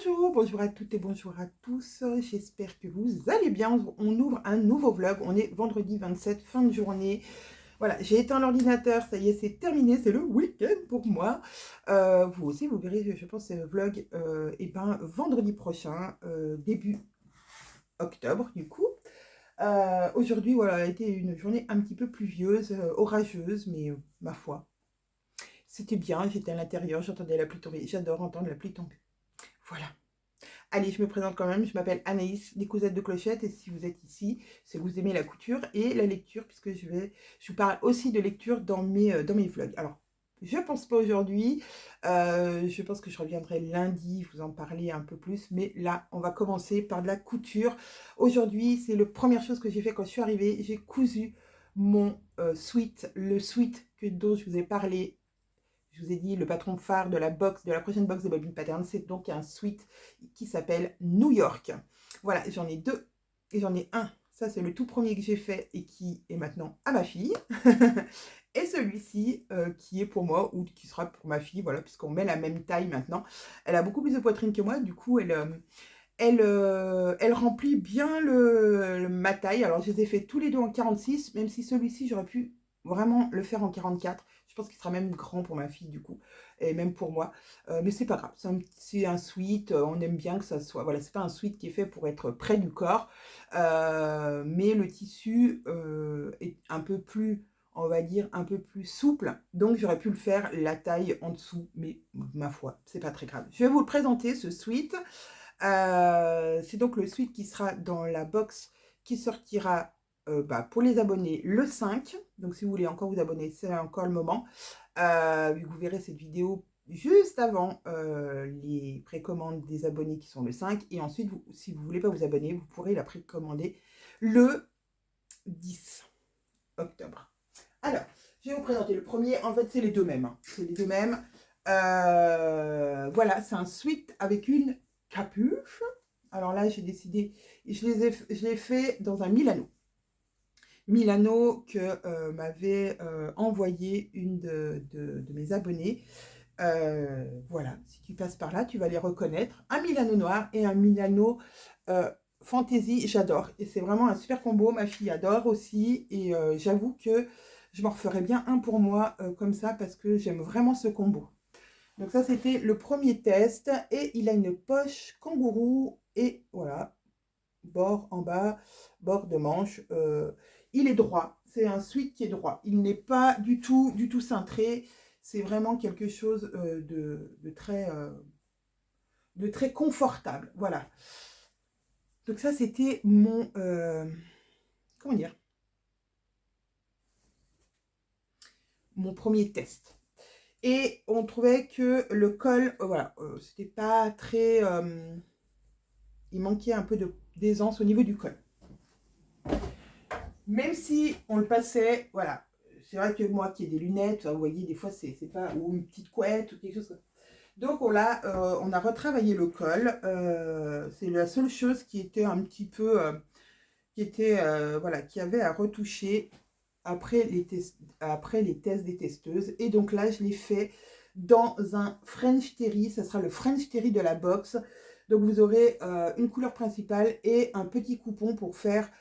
Bonjour, bonjour à toutes et bonjour à tous. J'espère que vous allez bien. On ouvre un nouveau vlog. On est vendredi 27, fin de journée. Voilà, j'ai éteint l'ordinateur. Ça y est, c'est terminé. C'est le week-end pour moi. Vous aussi, vous verrez, je pense, ce vlog vendredi prochain, début octobre, du coup. Aujourd'hui, voilà, a été une journée un petit peu pluvieuse, orageuse, mais ma foi, c'était bien. J'étais à l'intérieur, j'entendais la pluie tomber. J'adore entendre la pluie tomber. Voilà. Allez, je me présente quand même, je m'appelle Anaïs, des Cosettes de Clochette, et si vous êtes ici, c'est que vous aimez la couture et la lecture, puisque je vous parle aussi de lecture dans mes vlogs. Alors, je pense pas aujourd'hui, je pense que je reviendrai lundi, vous en parler un peu plus, mais là, on va commencer par de la couture. Aujourd'hui, c'est la première chose que j'ai fait quand je suis arrivée, j'ai cousu mon sweat, le sweat dont je vous ai parlé. Je vous ai dit, le patron phare de la prochaine box de Bobine Pattern, c'est donc un sweat qui s'appelle New York. Voilà, j'en ai deux et j'en ai un. Ça, c'est le tout premier que j'ai fait et qui est maintenant à ma fille. Et celui-ci qui est pour moi ou qui sera pour ma fille, voilà, puisqu'on met la même taille maintenant. Elle a beaucoup plus de poitrine que moi, du coup, elle remplit bien ma taille. Alors, je les ai fait tous les deux en 46, même si celui-ci, j'aurais pu vraiment le faire en 44. Je pense qu'il sera même grand pour ma fille, du coup, et même pour moi. Mais c'est pas grave, c'est un sweat, on aime bien que ça soit... Voilà, c'est pas un sweat qui est fait pour être près du corps, mais le tissu est un peu plus, on va dire, un peu plus souple. Donc, j'aurais pu le faire la taille en dessous, mais ma foi, c'est pas très grave. Je vais vous le présenter, ce sweat. C'est donc le sweat qui sera dans la box qui sortira pour les abonnés le 5. Donc si vous voulez encore vous abonner, c'est encore le moment. Vous verrez cette vidéo juste avant les précommandes des abonnés qui sont le 5. Et ensuite, si vous ne voulez pas vous abonner, vous pourrez la précommander le 10 octobre. Alors, je vais vous présenter le premier. En fait, c'est les deux mêmes. C'est les deux mêmes. Voilà, c'est un sweat avec une capuche. Alors là, j'ai décidé, je l'ai fait dans un Milano. Milano que m'avait envoyé une de mes abonnées. Voilà, si tu passes par là, tu vas les reconnaître. Un Milano noir et un Milano Fantasy, j'adore. Et c'est vraiment un super combo. Ma fille adore aussi. Et j'avoue que je m'en referais bien un pour moi comme ça parce que j'aime vraiment ce combo. Donc ça, c'était le premier test. Et il a une poche kangourou. Et voilà, bord en bas, bord de manche. Il est droit. C'est un sweat qui est droit. Il n'est pas du tout cintré. C'est vraiment quelque chose de très confortable. Voilà. Donc ça, c'était mon... comment dire? Mon premier test. Et on trouvait que le col, voilà, c'était pas très... il manquait un peu d'aisance au niveau du col. Même si on le passait, voilà. C'est vrai que moi qui ai des lunettes, vous voyez, des fois, c'est pas... Ou une petite couette ou quelque chose comme ça. Donc on a retravaillé le col. C'est la seule chose qui était un petit peu... voilà, qui avait à retoucher après les tests des testeuses. Et donc là, je l'ai fait dans un French Terry. Ça sera le French Terry de la box. Donc vous aurez une couleur principale et un petit coupon pour faire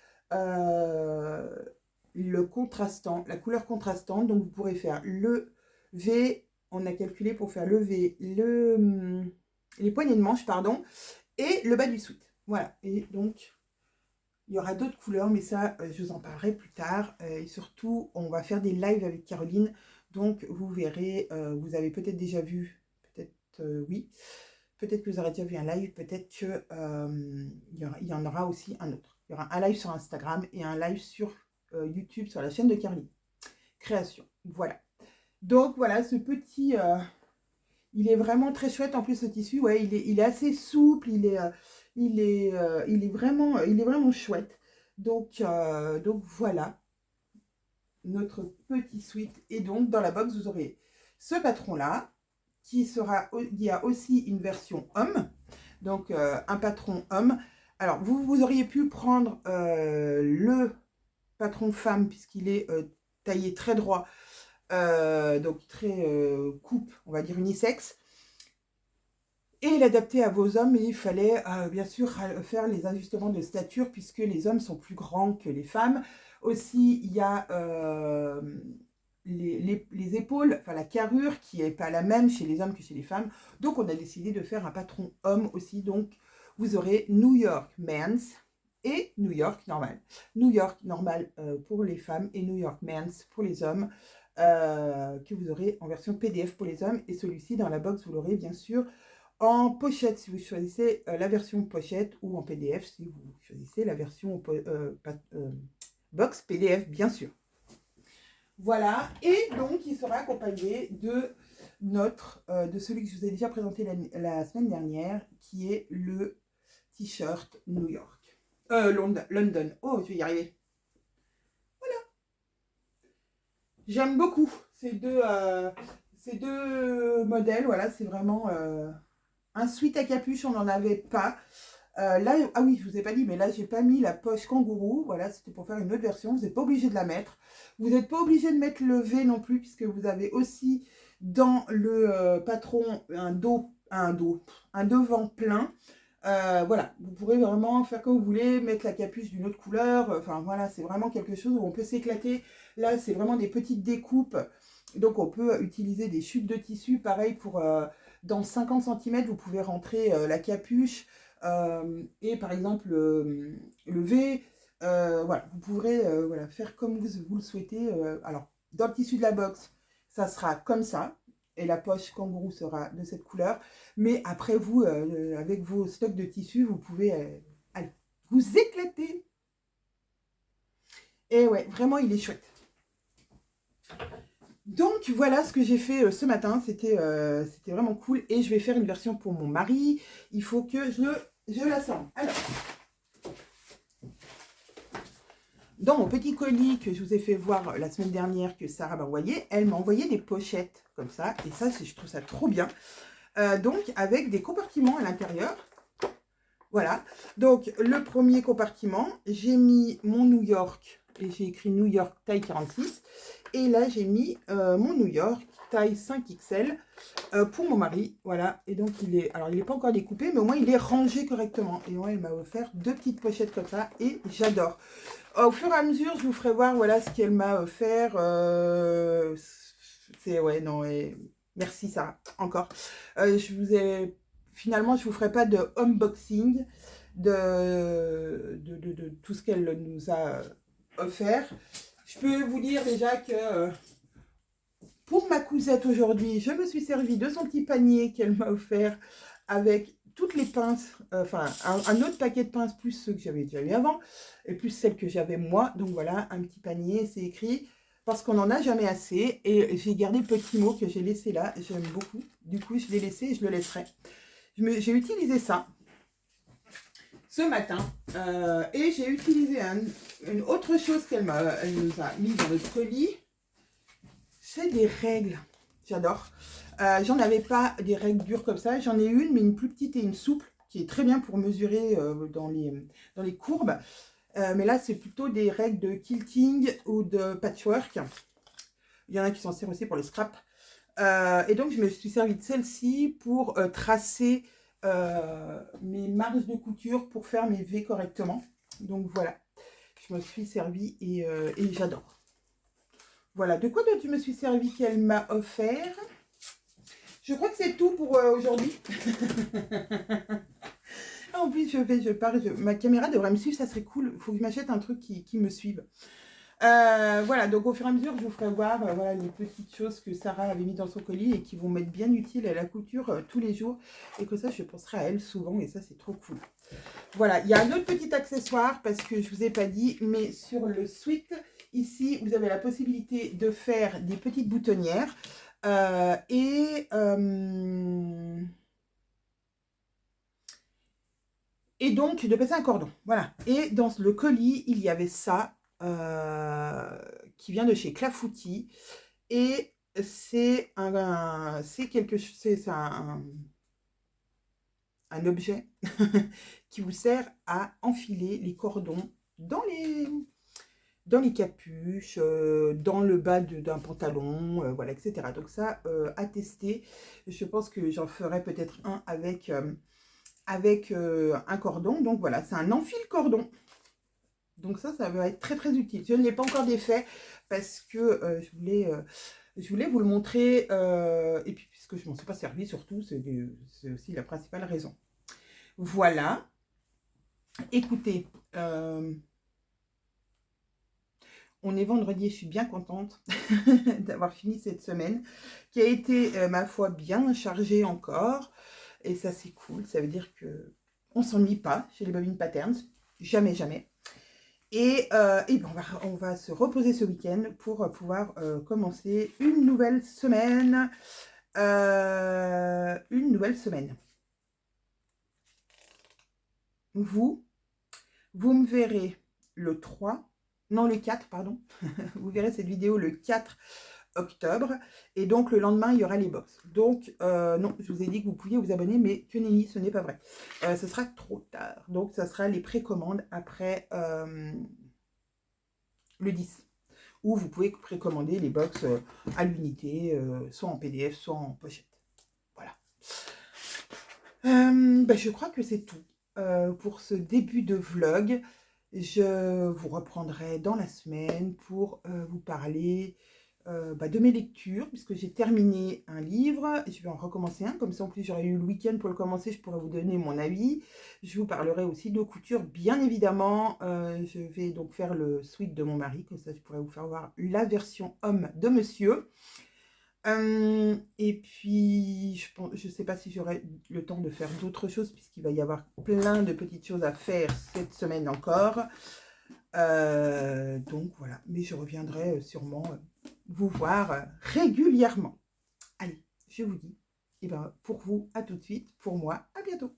le contrastant, la couleur contrastante. Donc vous pourrez faire le V. On a calculé pour faire le V, les poignées de manche, pardon, et le bas du sweat. Voilà. Et donc... il y aura d'autres couleurs, mais ça, je vous en parlerai plus tard. Et surtout, on va faire des lives avec Caroline. Donc, vous verrez, vous avez peut-être déjà vu, peut-être oui. Peut-être que vous aurez déjà vu un live, peut-être qu'il y en aura aussi un autre. Il y aura un live sur Instagram et un live sur YouTube, sur la chaîne de Caroline. Création, voilà. Donc, voilà, ce petit... il est vraiment très chouette. En plus, ce tissu, ouais, il est assez souple, il est vraiment chouette. Donc voilà, notre petit sweat. Et donc, dans la box, vous aurez ce patron-là, il y a aussi une version homme. Donc, un patron homme. Alors, vous auriez pu prendre le patron femme, puisqu'il est taillé très droit. Donc, très coupe, on va dire unisexe. et l'adapter à vos hommes. Et il fallait bien sûr faire les ajustements de stature puisque les hommes sont plus grands que les femmes. Aussi, il y a les épaules, enfin la carrure qui n'est pas la même chez les hommes que chez les femmes. Donc, on a décidé de faire un patron homme aussi. Donc, vous aurez New York Men's et New York Normal. New York Normal pour les femmes et New York Men's pour les hommes. Que vous aurez en version PDF pour les hommes. Et celui-ci, dans la box, vous l'aurez bien sûr en pochette si vous choisissez la version pochette ou en PDF si vous choisissez la version box PDF, bien sûr. Voilà, et donc il sera accompagné de de celui que je vous ai déjà présenté la semaine dernière, qui est le t-shirt New York. London. Oh, je vais y arriver. Voilà. J'aime beaucoup ces deux modèles. Voilà, c'est vraiment un sweat à capuche, on n'en avait pas. Là, ah oui, je vous ai pas dit, mais là, j'ai pas mis la poche kangourou. Voilà, c'était pour faire une autre version. Vous n'êtes pas obligé de la mettre. Vous n'êtes pas obligé de mettre le V non plus, puisque vous avez aussi dans le patron un devant plein. Voilà, vous pourrez vraiment faire comme vous voulez, mettre la capuche d'une autre couleur. Enfin, voilà, c'est vraiment quelque chose où on peut s'éclater. Là, c'est vraiment des petites découpes. Donc, on peut utiliser des chutes de tissu. Pareil, dans 50 cm, vous pouvez rentrer la capuche. Et par exemple, le V, voilà, vous pourrez voilà, faire comme vous le souhaitez. Alors, dans le tissu de la box, ça sera comme ça. Et la poche kangourou sera de cette couleur. Mais après, vous, avec vos stocks de tissus, vous pouvez allez, vous éclater. Et ouais, vraiment, il est chouette. Donc, voilà ce que j'ai fait ce matin. C'était vraiment cool. Et je vais faire une version pour mon mari. Il faut que je l'assemble. Alors, dans mon petit colis que je vous ai fait voir la semaine dernière que Sarah m'a envoyé, elle m'a envoyé des pochettes comme ça. Et ça, je trouve ça trop bien. Donc, avec des compartiments à l'intérieur. Voilà. Donc, le premier compartiment, j'ai mis mon New York. Et j'ai écrit New York taille 46. Et là, j'ai mis mon New York taille 5XL pour mon mari. Voilà. Et donc, alors, il n'est pas encore découpé, mais au moins, il est rangé correctement. Et moi, elle m'a offert 2 petites pochettes comme ça. Et j'adore. Au fur et à mesure, je vous ferai voir voilà, ce qu'elle m'a offert. Ouais, non, et merci Sarah, encore. Finalement, je ne vous ferai pas de unboxing de tout ce qu'elle nous a offert. Je peux vous dire déjà que pour ma cousette aujourd'hui, je me suis servi de son petit panier qu'elle m'a offert avec toutes les pinces, enfin un autre paquet de pinces plus ceux que j'avais déjà eu avant et plus celles que j'avais moi. Donc voilà, un petit panier, c'est écrit parce qu'on n'en a jamais assez et j'ai gardé le petit mot que j'ai laissé là, j'aime beaucoup. Du coup, je l'ai laissé et je le laisserai. J'ai utilisé ça ce matin et j'ai utilisé une autre chose qu'elle nous a mis dans notre colis. C'est des règles. J'adore. J'en avais pas des règles dures comme ça. J'en ai une, mais une plus petite et une souple, qui est très bien pour mesurer dans les courbes. Mais là, c'est plutôt des règles de quilting ou de patchwork. Il y en a qui s'en servent aussi pour les scraps. Et donc, je me suis servi de celle-ci pour tracer mes marges de couture pour faire mes V correctement. Donc, voilà. Je me suis servi et j'adore. Voilà, de quoi d'autre je me suis servi qu'elle m'a offert? Je crois que c'est tout pour aujourd'hui. En plus, je pars, ma caméra devrait me suivre, ça serait cool. Il faut que je m'achète un truc qui me suive. Voilà, donc au fur et à mesure, je vous ferai voir voilà, les petites choses que Sarah avait mis dans son colis et qui vont m'être bien utiles à la couture tous les jours. Et que ça, je penserai à elle souvent et ça, c'est trop cool. Voilà, il y a un autre petit accessoire parce que je ne vous ai pas dit, mais sur le sweat, ici, vous avez la possibilité de faire des petites boutonnières et donc de passer un cordon. Voilà. Et dans le colis, il y avait ça qui vient de chez Clafoutis. Et c'est quelque chose, c'est un objet qui vous sert à enfiler les cordons dans dans les capuches, dans le bas d'un pantalon, voilà, etc. Donc ça, à tester. Je pense que j'en ferai peut-être un avec un cordon. Donc voilà, c'est un enfile cordon. Donc ça va être très très utile. Je ne l'ai pas encore défait parce que je voulais vous le montrer. Et puis puisque je ne m'en suis pas servi surtout, c'est aussi la principale raison. Voilà. Écoutez, on est vendredi et je suis bien contente d'avoir fini cette semaine qui a été, ma foi, bien chargée encore. Et ça, c'est cool. Ça veut dire que on ne s'ennuie pas chez les Bobines Patterns. Jamais, jamais. Et ben on va se reposer ce week-end pour pouvoir commencer une nouvelle semaine. Une nouvelle semaine. Vous me verrez le 3, non le 4, pardon. Vous verrez cette vidéo le 4 octobre. Et donc, le lendemain, il y aura les box. Donc, non, je vous ai dit que vous pouviez vous abonner, mais que nenni, ce n'est pas vrai. Ce sera trop tard. Donc, ça sera les précommandes après le 10. Où vous pouvez précommander les box à l'unité, soit en PDF, soit en pochette. Voilà. Ben, je crois que c'est tout pour ce début de vlog. Je vous reprendrai dans la semaine pour vous parler de mes lectures, puisque j'ai terminé un livre. Je vais en recommencer un, comme ça en plus j'aurai eu le week-end pour le commencer, je pourrai vous donner mon avis. Je vous parlerai aussi de couture, bien évidemment. Je vais donc faire le sweat de mon mari, comme ça je pourrai vous faire voir la version homme de monsieur. Et puis, je ne sais pas si j'aurai le temps de faire d'autres choses, puisqu'il va y avoir plein de petites choses à faire cette semaine encore. Donc voilà, mais je reviendrai sûrement vous voir régulièrement. Allez, je vous dis, et ben, pour vous, à tout de suite, pour moi, à bientôt.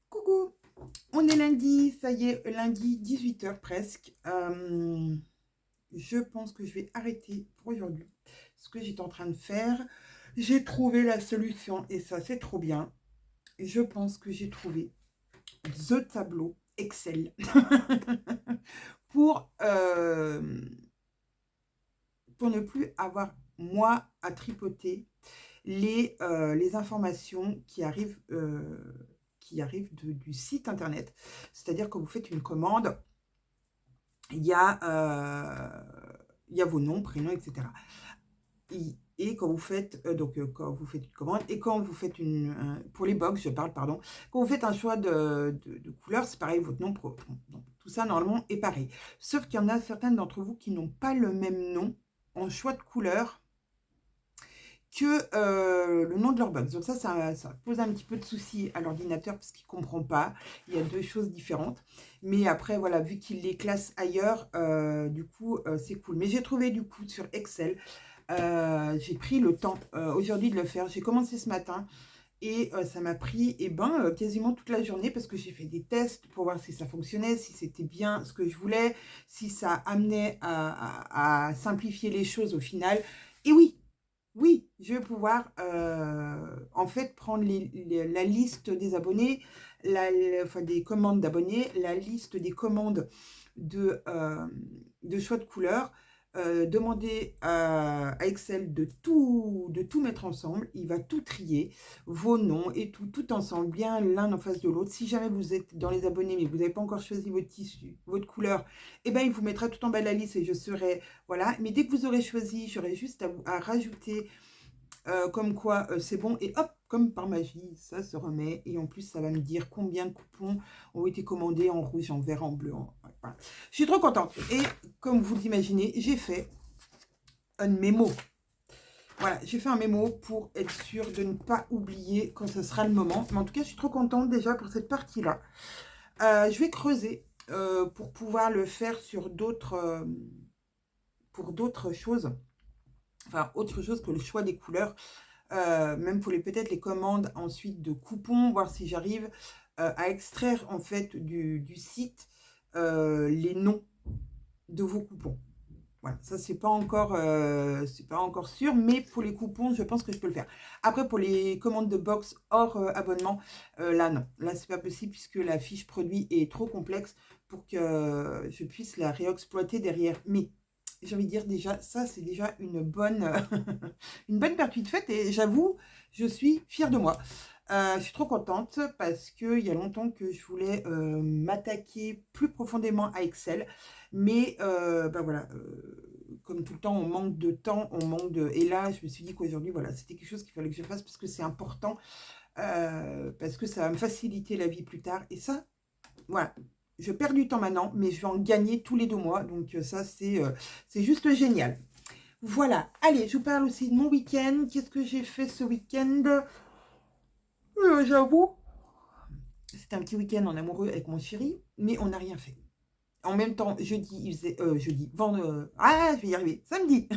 Coucou, on est lundi, ça y est, lundi 18h presque. Je pense que je vais arrêter pour aujourd'hui ce que j'étais en train de faire. J'ai trouvé la solution et ça c'est trop bien. Je pense que j'ai trouvé The tableau Excel pour ne plus avoir moi à tripoter les informations qui arrivent du site internet. C'est-à-dire que vous faites une commande, il y a vos noms, prénoms, etc. Et quand vous faites quand vous faites une commande et quand vous faites pour les box, je parle, pardon, quand vous faites un choix de couleur, c'est pareil, votre nom, donc, tout ça normalement est pareil. Sauf qu'il y en a certaines d'entre vous qui n'ont pas le même nom en choix de couleur que le nom de leur box. Donc ça pose un petit peu de souci à l'ordinateur parce qu'il ne comprend pas. Il y a deux choses différentes. Mais après, voilà, vu qu'il les classe ailleurs, du coup, c'est cool. Mais j'ai trouvé du coup sur Excel, j'ai pris le temps aujourd'hui de le faire. J'ai commencé ce matin et ça m'a pris quasiment toute la journée parce que j'ai fait des tests pour voir si ça fonctionnait, si c'était bien ce que je voulais, si ça amenait à simplifier les choses au final. Et oui, je vais pouvoir en fait prendre la liste des abonnés, enfin des commandes d'abonnés, la liste des commandes de choix de couleurs, demander à Excel de tout mettre ensemble. Il va tout trier, vos noms et tout ensemble, bien l'un en face de l'autre. Si jamais vous êtes dans les abonnés mais vous n'avez pas encore choisi votre tissu, votre couleur, eh ben il vous mettra tout en bas de la liste et je serai, voilà. Mais dès que vous aurez choisi, j'aurai juste à rajouter comme quoi c'est bon et hop, comme par magie, ça se remet et en plus ça va me dire combien de coupons ont été commandés en rouge, en vert, en bleu. Voilà. Je suis trop contente et comme vous l'imaginez, j'ai fait un mémo. Voilà, j'ai fait un mémo pour être sûre de ne pas oublier quand ce sera le moment. Mais en tout cas, je suis trop contente déjà pour cette partie-là. Je vais creuser pour pouvoir le faire sur pour d'autres choses. Enfin, autre chose que le choix des couleurs, même pour peut-être les commandes ensuite de coupons, voir si j'arrive à extraire en fait du site les noms de vos coupons. Voilà, ça c'est pas encore sûr, mais pour les coupons, je pense que je peux le faire. Après, pour les commandes de box hors abonnement, là non. Là, c'est pas possible puisque la fiche produit est trop complexe pour que je puisse la réexploiter derrière. Mais j'ai envie de dire déjà, ça c'est déjà une bonne, une bonne partie de fête et j'avoue, je suis fière de moi. Je suis trop contente parce qu'il y a longtemps que je voulais m'attaquer plus profondément à Excel. Mais bah voilà, comme tout le temps, on manque de temps, on manque de... Et là, je me suis dit qu'aujourd'hui, voilà, c'était quelque chose qu'il fallait que je fasse parce que c'est important, parce que ça va me faciliter la vie plus tard. Et ça, voilà, je perds du temps maintenant, mais je vais en gagner tous les 2 mois. Donc ça, c'est juste génial. Voilà, allez, je vous parle aussi de mon week-end. Qu'est-ce que j'ai fait ce week-end? J'avoue, c'était un petit week-end en amoureux avec mon chéri, mais on n'a rien fait. En même temps, jeudi, il faisait... jeudi, vendredi... ah, je vais y arriver. Samedi.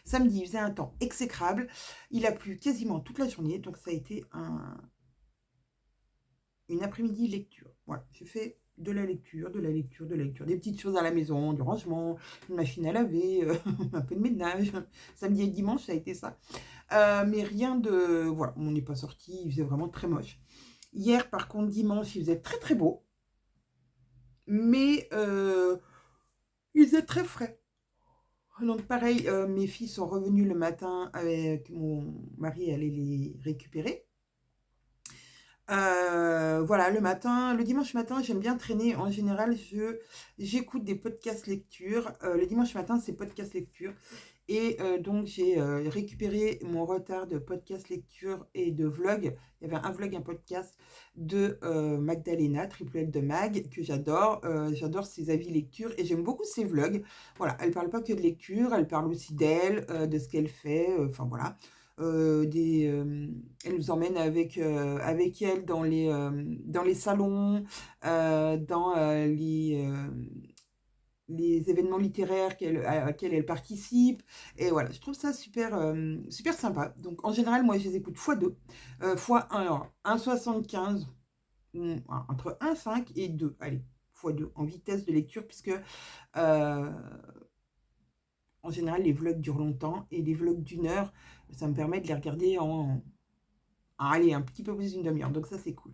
Samedi, il faisait un temps exécrable. Il a plu quasiment toute la journée, donc ça a été une après-midi lecture. Voilà, j'ai fait de la lecture, de la lecture, de la lecture. Des petites choses à la maison, du rangement, une machine à laver, un peu de ménage. Samedi et dimanche, ça a été ça. Mais rien de... Voilà, on n'est pas sorti, il faisait vraiment très moche. Hier, par contre, dimanche, il faisait très très beau. Mais il faisait très frais. Donc pareil, mes filles sont revenues le matin avec mon mari, aller les récupérer. Voilà, le dimanche matin, j'aime bien traîner. En général, j'écoute des podcasts lecture. Le dimanche matin, c'est podcast lecture. Et donc, j'ai récupéré mon retard de podcast lecture et de vlog. Il y avait un vlog, un podcast de Magdalena, Triple L de Mag, que j'adore. J'adore ses avis lecture et j'aime beaucoup ses vlogs. Voilà, elle parle pas que de lecture, elle parle aussi d'elle, de ce qu'elle fait. Enfin, voilà. Elle nous emmène avec elle dans les salons, dans les événements littéraires à laquelle elle participe. Et voilà, je trouve ça super, super sympa. Donc en général, moi je les écoute x2, x1, alors 1,75, entre 1,5 et 2, allez, x2 en vitesse de lecture, puisque en général, les vlogs durent longtemps et les vlogs d'1 heure, ça me permet de les regarder allez, un petit peu plus d'une demi-heure. Donc ça, c'est cool.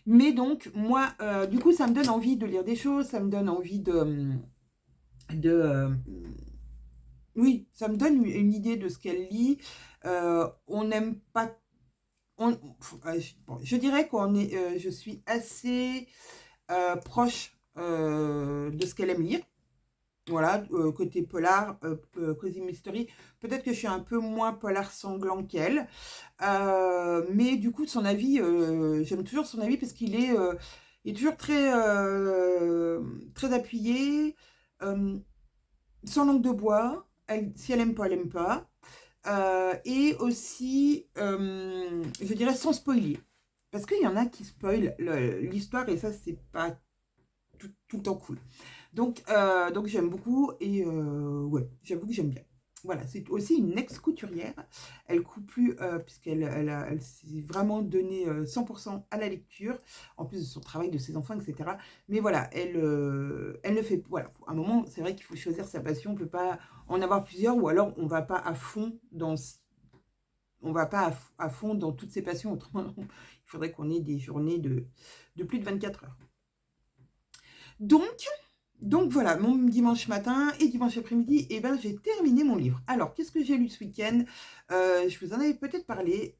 Mais donc, moi, du coup, ça me donne envie de lire des choses, ça me donne envie oui, ça me donne une idée de ce qu'elle lit. On n'aime pas... bon, je dirais je suis assez proche de ce qu'elle aime lire. Voilà, côté polar, Cozy Mystery. Peut-être que je suis un peu moins polar sanglant qu'elle. Mais du coup, son avis, j'aime toujours son avis parce il est toujours très, très appuyé, sans langue de bois. Si elle aime pas, elle aime pas. Et aussi, je dirais sans spoiler. Parce qu'il y en a qui spoilent l'histoire et ça, c'est pas tout le temps cool. Donc j'aime beaucoup et ouais, j'avoue que j'aime bien. Voilà, c'est aussi une ex-couturière. Elle coupe plus puisqu'elle s'est vraiment donnée 100% à la lecture, en plus de son travail, de ses enfants, etc. Mais voilà, elle ne fait... Voilà, à un moment, c'est vrai qu'il faut choisir sa passion. On ne peut pas en avoir plusieurs ou alors on ne va pas à fond dans... On va pas à fond dans toutes ses passions. Autrement, il faudrait qu'on ait des journées de plus de 24 heures. Donc voilà, mon dimanche matin et dimanche après-midi, eh ben, j'ai terminé mon livre. Alors, qu'est-ce que j'ai lu ce week-end? Je vous en avais peut-être parlé.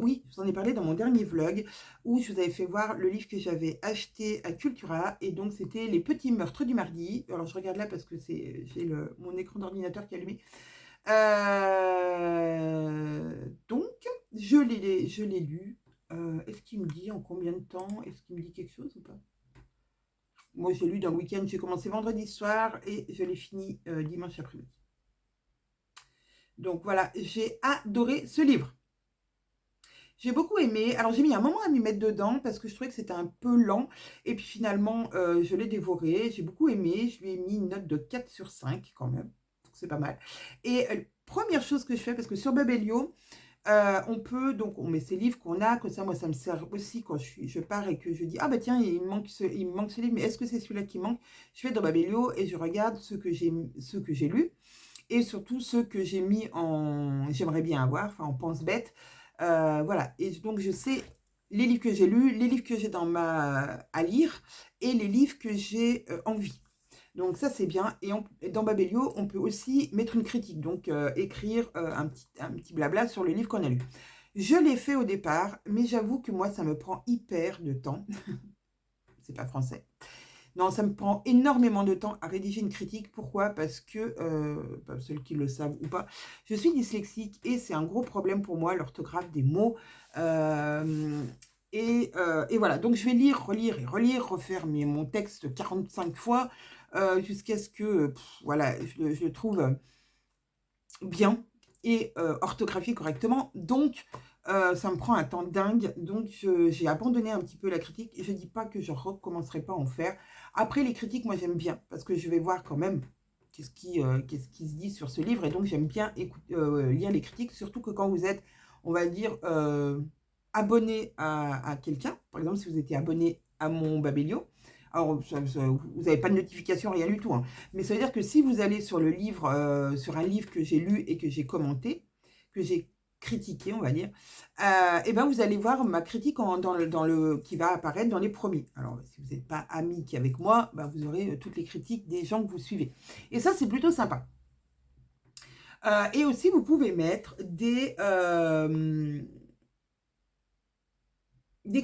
Oui, je vous en ai parlé dans mon dernier vlog où je vous avais fait voir le livre que j'avais acheté à Cultura. Et donc, c'était Les petits meurtres du mardi. Alors, je regarde là parce que j'ai mon écran d'ordinateur qui est allumé. Donc, je l'ai lu. Est-ce qu'il me dit en combien de temps? Est-ce qu'il me dit quelque chose ou pas? Moi, j'ai lu dans le week-end, j'ai commencé vendredi soir et je l'ai fini dimanche après-midi. Donc voilà, j'ai adoré ce livre. J'ai beaucoup aimé. Alors, j'ai mis un moment à m'y mettre dedans parce que je trouvais que c'était un peu lent. Et puis finalement, je l'ai dévoré. J'ai beaucoup aimé. Je lui ai mis une note de 4 sur 5 quand même. C'est pas mal. Et première chose que je fais, parce que sur Babelio, Donc on met ces livres qu'on a, comme ça, moi, ça me sert aussi quand je pars et que je dis: «Ah bah tiens, il me manque ce livre, mais est-ce que c'est celui-là qui manque?» Je vais dans Babelio et je regarde ceux que j'ai lus et surtout ceux que j'ai mis en «j'aimerais bien avoir», enfin en pense-bête. Voilà, et donc je sais les livres que j'ai lus, les livres que j'ai à lire et les livres que j'ai, envie. Donc ça, c'est bien, et dans Babelio, on peut aussi mettre une critique, donc écrire, un petit blabla sur le livre qu'on a lu. Je l'ai fait au départ, mais j'avoue que moi, ça me prend hyper de temps. C'est pas français. Non, ça me prend énormément de temps à rédiger une critique. Pourquoi? Parce que, ceux qui le savent ou pas, je suis dyslexique et c'est un gros problème pour moi, l'orthographe des mots. Et voilà, donc je vais lire, relire et relire, refaire mon texte 45 fois jusqu'à ce que, voilà, je le trouve bien et orthographié correctement. Donc, ça me prend un temps dingue. Donc, j'ai abandonné un petit peu la critique. Je ne dis pas que je ne recommencerai pas à en faire. Après, les critiques, moi, j'aime bien parce que je vais voir quand même qu'est-ce qui se dit sur ce livre. Et donc, j'aime bien lire les critiques, surtout que quand vous êtes, on va dire, abonné à quelqu'un. Par exemple, si vous étiez abonné à mon Babelio, alors, vous n'avez pas de notification, rien du tout, hein. Mais ça veut dire que si vous allez sur sur un livre que j'ai lu et que j'ai commenté, que j'ai critiqué, on va dire, et ben vous allez voir ma critique qui va apparaître dans les premiers. Alors, si vous n'êtes pas ami avec moi, ben, vous aurez toutes les critiques des gens que vous suivez. Et ça, c'est plutôt sympa. Et aussi, vous pouvez mettre des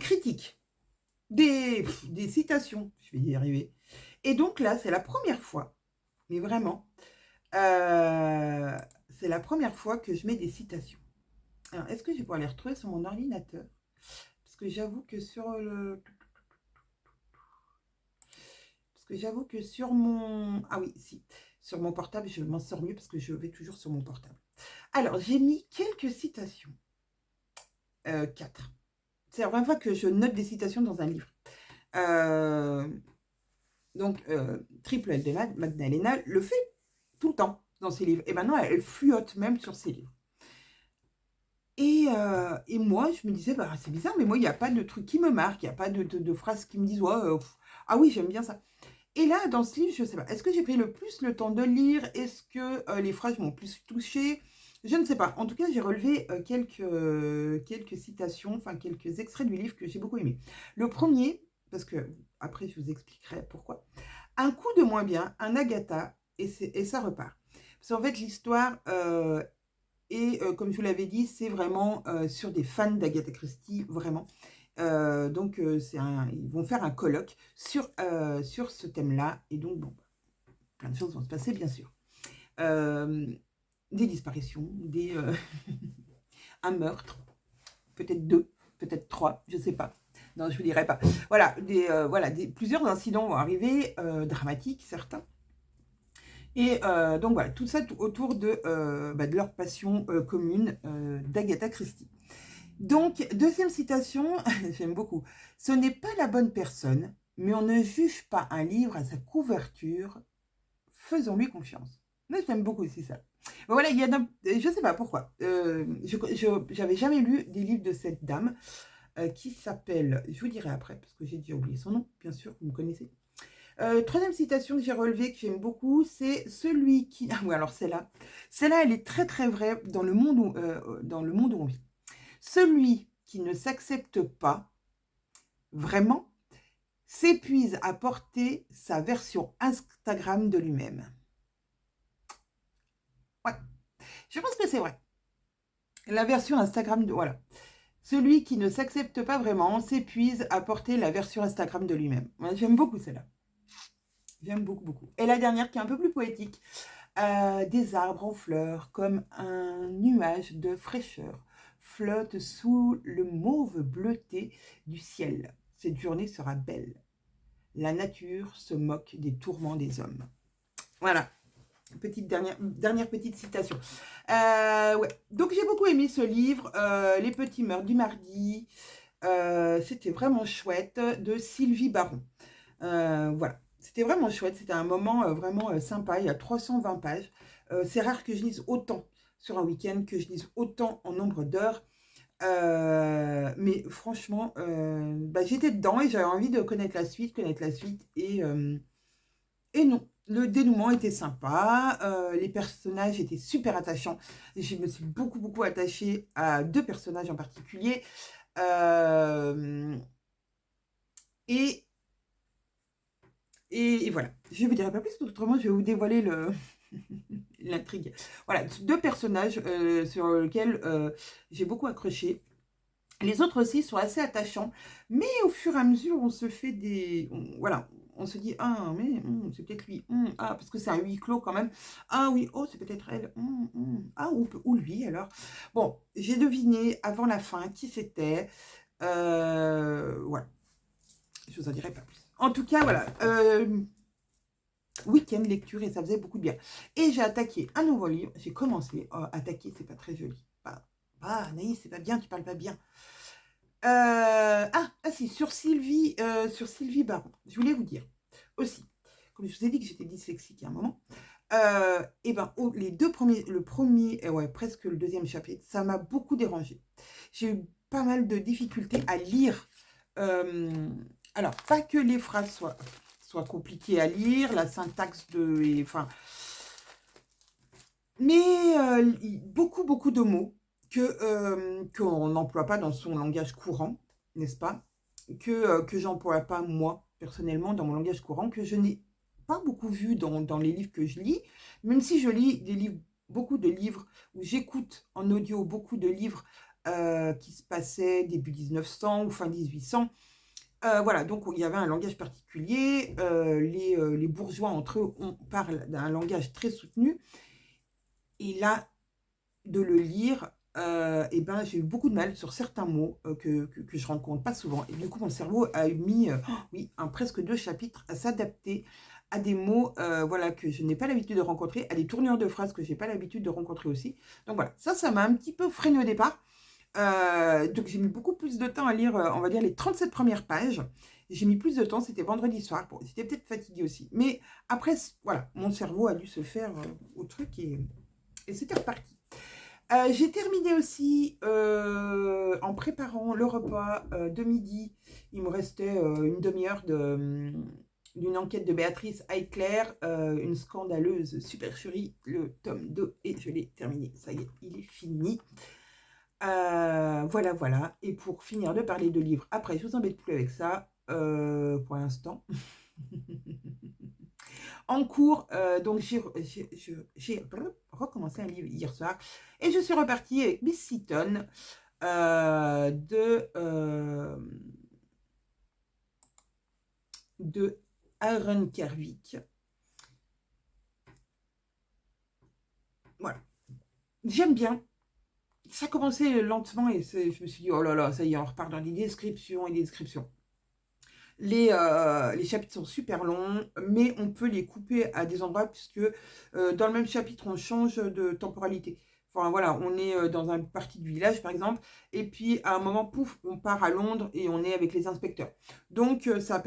critiques. Des citations, je vais y arriver. Et donc là, c'est la première fois, mais vraiment, c'est la première fois que je mets des citations. Alors, est-ce que je vais pouvoir les retrouver sur mon ordinateur? Parce que j'avoue que sur mon... Ah oui, si. Sur mon portable, je m'en sors mieux parce que je vais toujours sur mon portable. Alors, j'ai mis quelques citations. 4. C'est la première fois que je note des citations dans un livre. Donc, Triple L de Magdalena le fait tout le temps dans ses livres. Et maintenant, elle fuyote même sur ses livres. Et moi, je me disais, bah, c'est bizarre, mais moi, il n'y a pas de truc qui me marque, il n'y a pas de phrases qui me disent, ouais, ah oui, j'aime bien ça. Et là, dans ce livre, je ne sais pas, est-ce que j'ai pris le plus le temps de lire? Est-ce que les phrases m'ont plus touchée? Je ne sais pas. En tout cas, j'ai relevé quelques citations, enfin quelques extraits du livre que j'ai beaucoup aimé. Le premier, parce que après, je vous expliquerai pourquoi. Un coup de moins bien, un Agatha, et ça repart. Parce qu'en fait, l'histoire comme je vous l'avais dit, c'est vraiment sur des fans d'Agatha Christie, vraiment. Donc, ils vont faire un colloque sur ce thème-là. Et donc, bon, plein de choses vont se passer, bien sûr. Des disparitions, un meurtre, peut-être 2, peut-être 3, je ne sais pas. Non, je ne vous dirai pas. Voilà, plusieurs incidents vont arriver, dramatiques, certains. Et donc voilà, tout ça autour de leur passion commune d'Agatha Christie. Donc, deuxième citation, j'aime beaucoup. Ce n'est pas la bonne personne, mais on ne juge pas un livre à sa couverture. Faisons-lui confiance. Moi, j'aime beaucoup aussi ça. Mais voilà, je ne sais pas pourquoi. Je n'avais jamais lu des livres de cette dame qui s'appelle, je vous dirai après, parce que j'ai déjà oublié son nom, bien sûr, vous me connaissez. Troisième citation que j'ai relevée, que j'aime beaucoup, c'est celui qui... Ah oui, alors celle-là, elle est très très vraie dans le monde où on vit. Celui qui ne s'accepte pas vraiment s'épuise à porter sa version Instagram de lui-même. Ouais, je pense que c'est vrai. La version Instagram de... Voilà. Celui qui ne s'accepte pas vraiment s'épuise à porter la version Instagram de lui-même. Ouais, j'aime beaucoup celle-là. J'aime beaucoup, beaucoup. Et la dernière qui est un peu plus poétique. Des arbres en fleurs, comme un nuage de fraîcheur, flottent sous le mauve bleuté du ciel. Cette journée sera belle. La nature se moque des tourments des hommes. Voilà. Dernière petite citation. Ouais. Donc j'ai beaucoup aimé ce livre, Les petits meurtres du mardi. C'était vraiment chouette, de Sylvie Baron. Voilà. C'était vraiment chouette, c'était un moment vraiment sympa, il y a 320 pages. C'est rare que je lise autant sur un week-end que je lise autant en nombre d'heures. Mais franchement, bah, j'étais dedans et j'avais envie de connaître la suite, et non. Le dénouement était sympa, les personnages étaient super attachants. Je me suis beaucoup, beaucoup attachée à 2 personnages en particulier. Hem et et voilà. Je ne vous dirai pas plus, autrement je vais vous dévoiler le l'intrigue. Voilà, 2 personnages, sur lesquels, j'ai beaucoup accroché. Les autres aussi sont assez attachants, mais au fur et à mesure, on se fait des voilà, on se dit: «Ah mais c'est peut-être lui, ah» parce que c'est un huis clos quand même. «Ah oui, oh c'est peut-être elle, ah ou lui alors». Bon, j'ai deviné avant la fin qui c'était, voilà, je vous en dirai pas plus. En tout cas, voilà, week-end lecture et ça faisait beaucoup de bien. Et j'ai attaqué un nouveau livre, j'ai commencé, attaquer, c'est pas très joli. Ah Anaïs, c'est pas bien, tu parles pas bien. Si, sur Sylvie Baron. Je voulais vous dire aussi, comme je vous ai dit que j'étais dyslexique il y a un moment, et ben, les 2 premiers, le premier et ouais, presque le deuxième chapitre, ça m'a beaucoup dérangée. J'ai eu pas mal de difficultés à lire, alors pas que les phrases soient compliquées à lire, la syntaxe enfin, mais beaucoup, beaucoup de mots qu'on n'emploie pas dans son langage courant, n'est-ce pas? Que j'emploie pas moi, personnellement, dans mon langage courant, que je n'ai pas beaucoup vu dans les livres que je lis, même si je lis des livres, beaucoup de livres, ou j'écoute en audio beaucoup de livres qui se passaient début 1900 ou fin 1800. Voilà, donc il y avait un langage particulier, les bourgeois entre eux, on parle d'un langage très soutenu, et là, de le lire, et ben, j'ai eu beaucoup de mal sur certains mots, que je rencontre pas souvent, et du coup, mon cerveau a mis, oui, presque 2 chapitres à s'adapter à des mots, voilà, que je n'ai pas l'habitude de rencontrer, à des tournures de phrases que j'ai pas l'habitude de rencontrer aussi. Donc voilà, ça m'a un petit peu freiné au départ. Donc j'ai mis beaucoup plus de temps à lire, on va dire les 37 premières pages. J'ai mis plus de temps, c'était vendredi soir. Bon, j'étais peut-être fatiguée aussi, mais après voilà, mon cerveau a dû se faire, au truc, et c'était reparti. J'ai terminé aussi, en préparant le repas, de midi. Il me restait, une demi-heure d'une enquête de Béatrice Heitler, une scandaleuse supercherie, le tome 2, et je l'ai terminé. Ça y est, il est fini. Voilà, voilà, et pour finir de parler de livres, après je vous embête plus avec ça, pour l'instant. En cours, donc j'ai recommencé un livre hier soir, et je suis repartie avec Miss Seaton, de Aaron Kervik. Voilà, j'aime bien. Ça commençait lentement et je me suis dit: «Oh là là, ça y est, on repart dans des descriptions et des descriptions». Les chapitres sont super longs, mais on peut les couper à des endroits puisque, dans le même chapitre, on change de temporalité. Enfin voilà, on est, dans une partie du village, par exemple, et puis à un moment, pouf, on part à Londres et on est avec les inspecteurs. Donc ça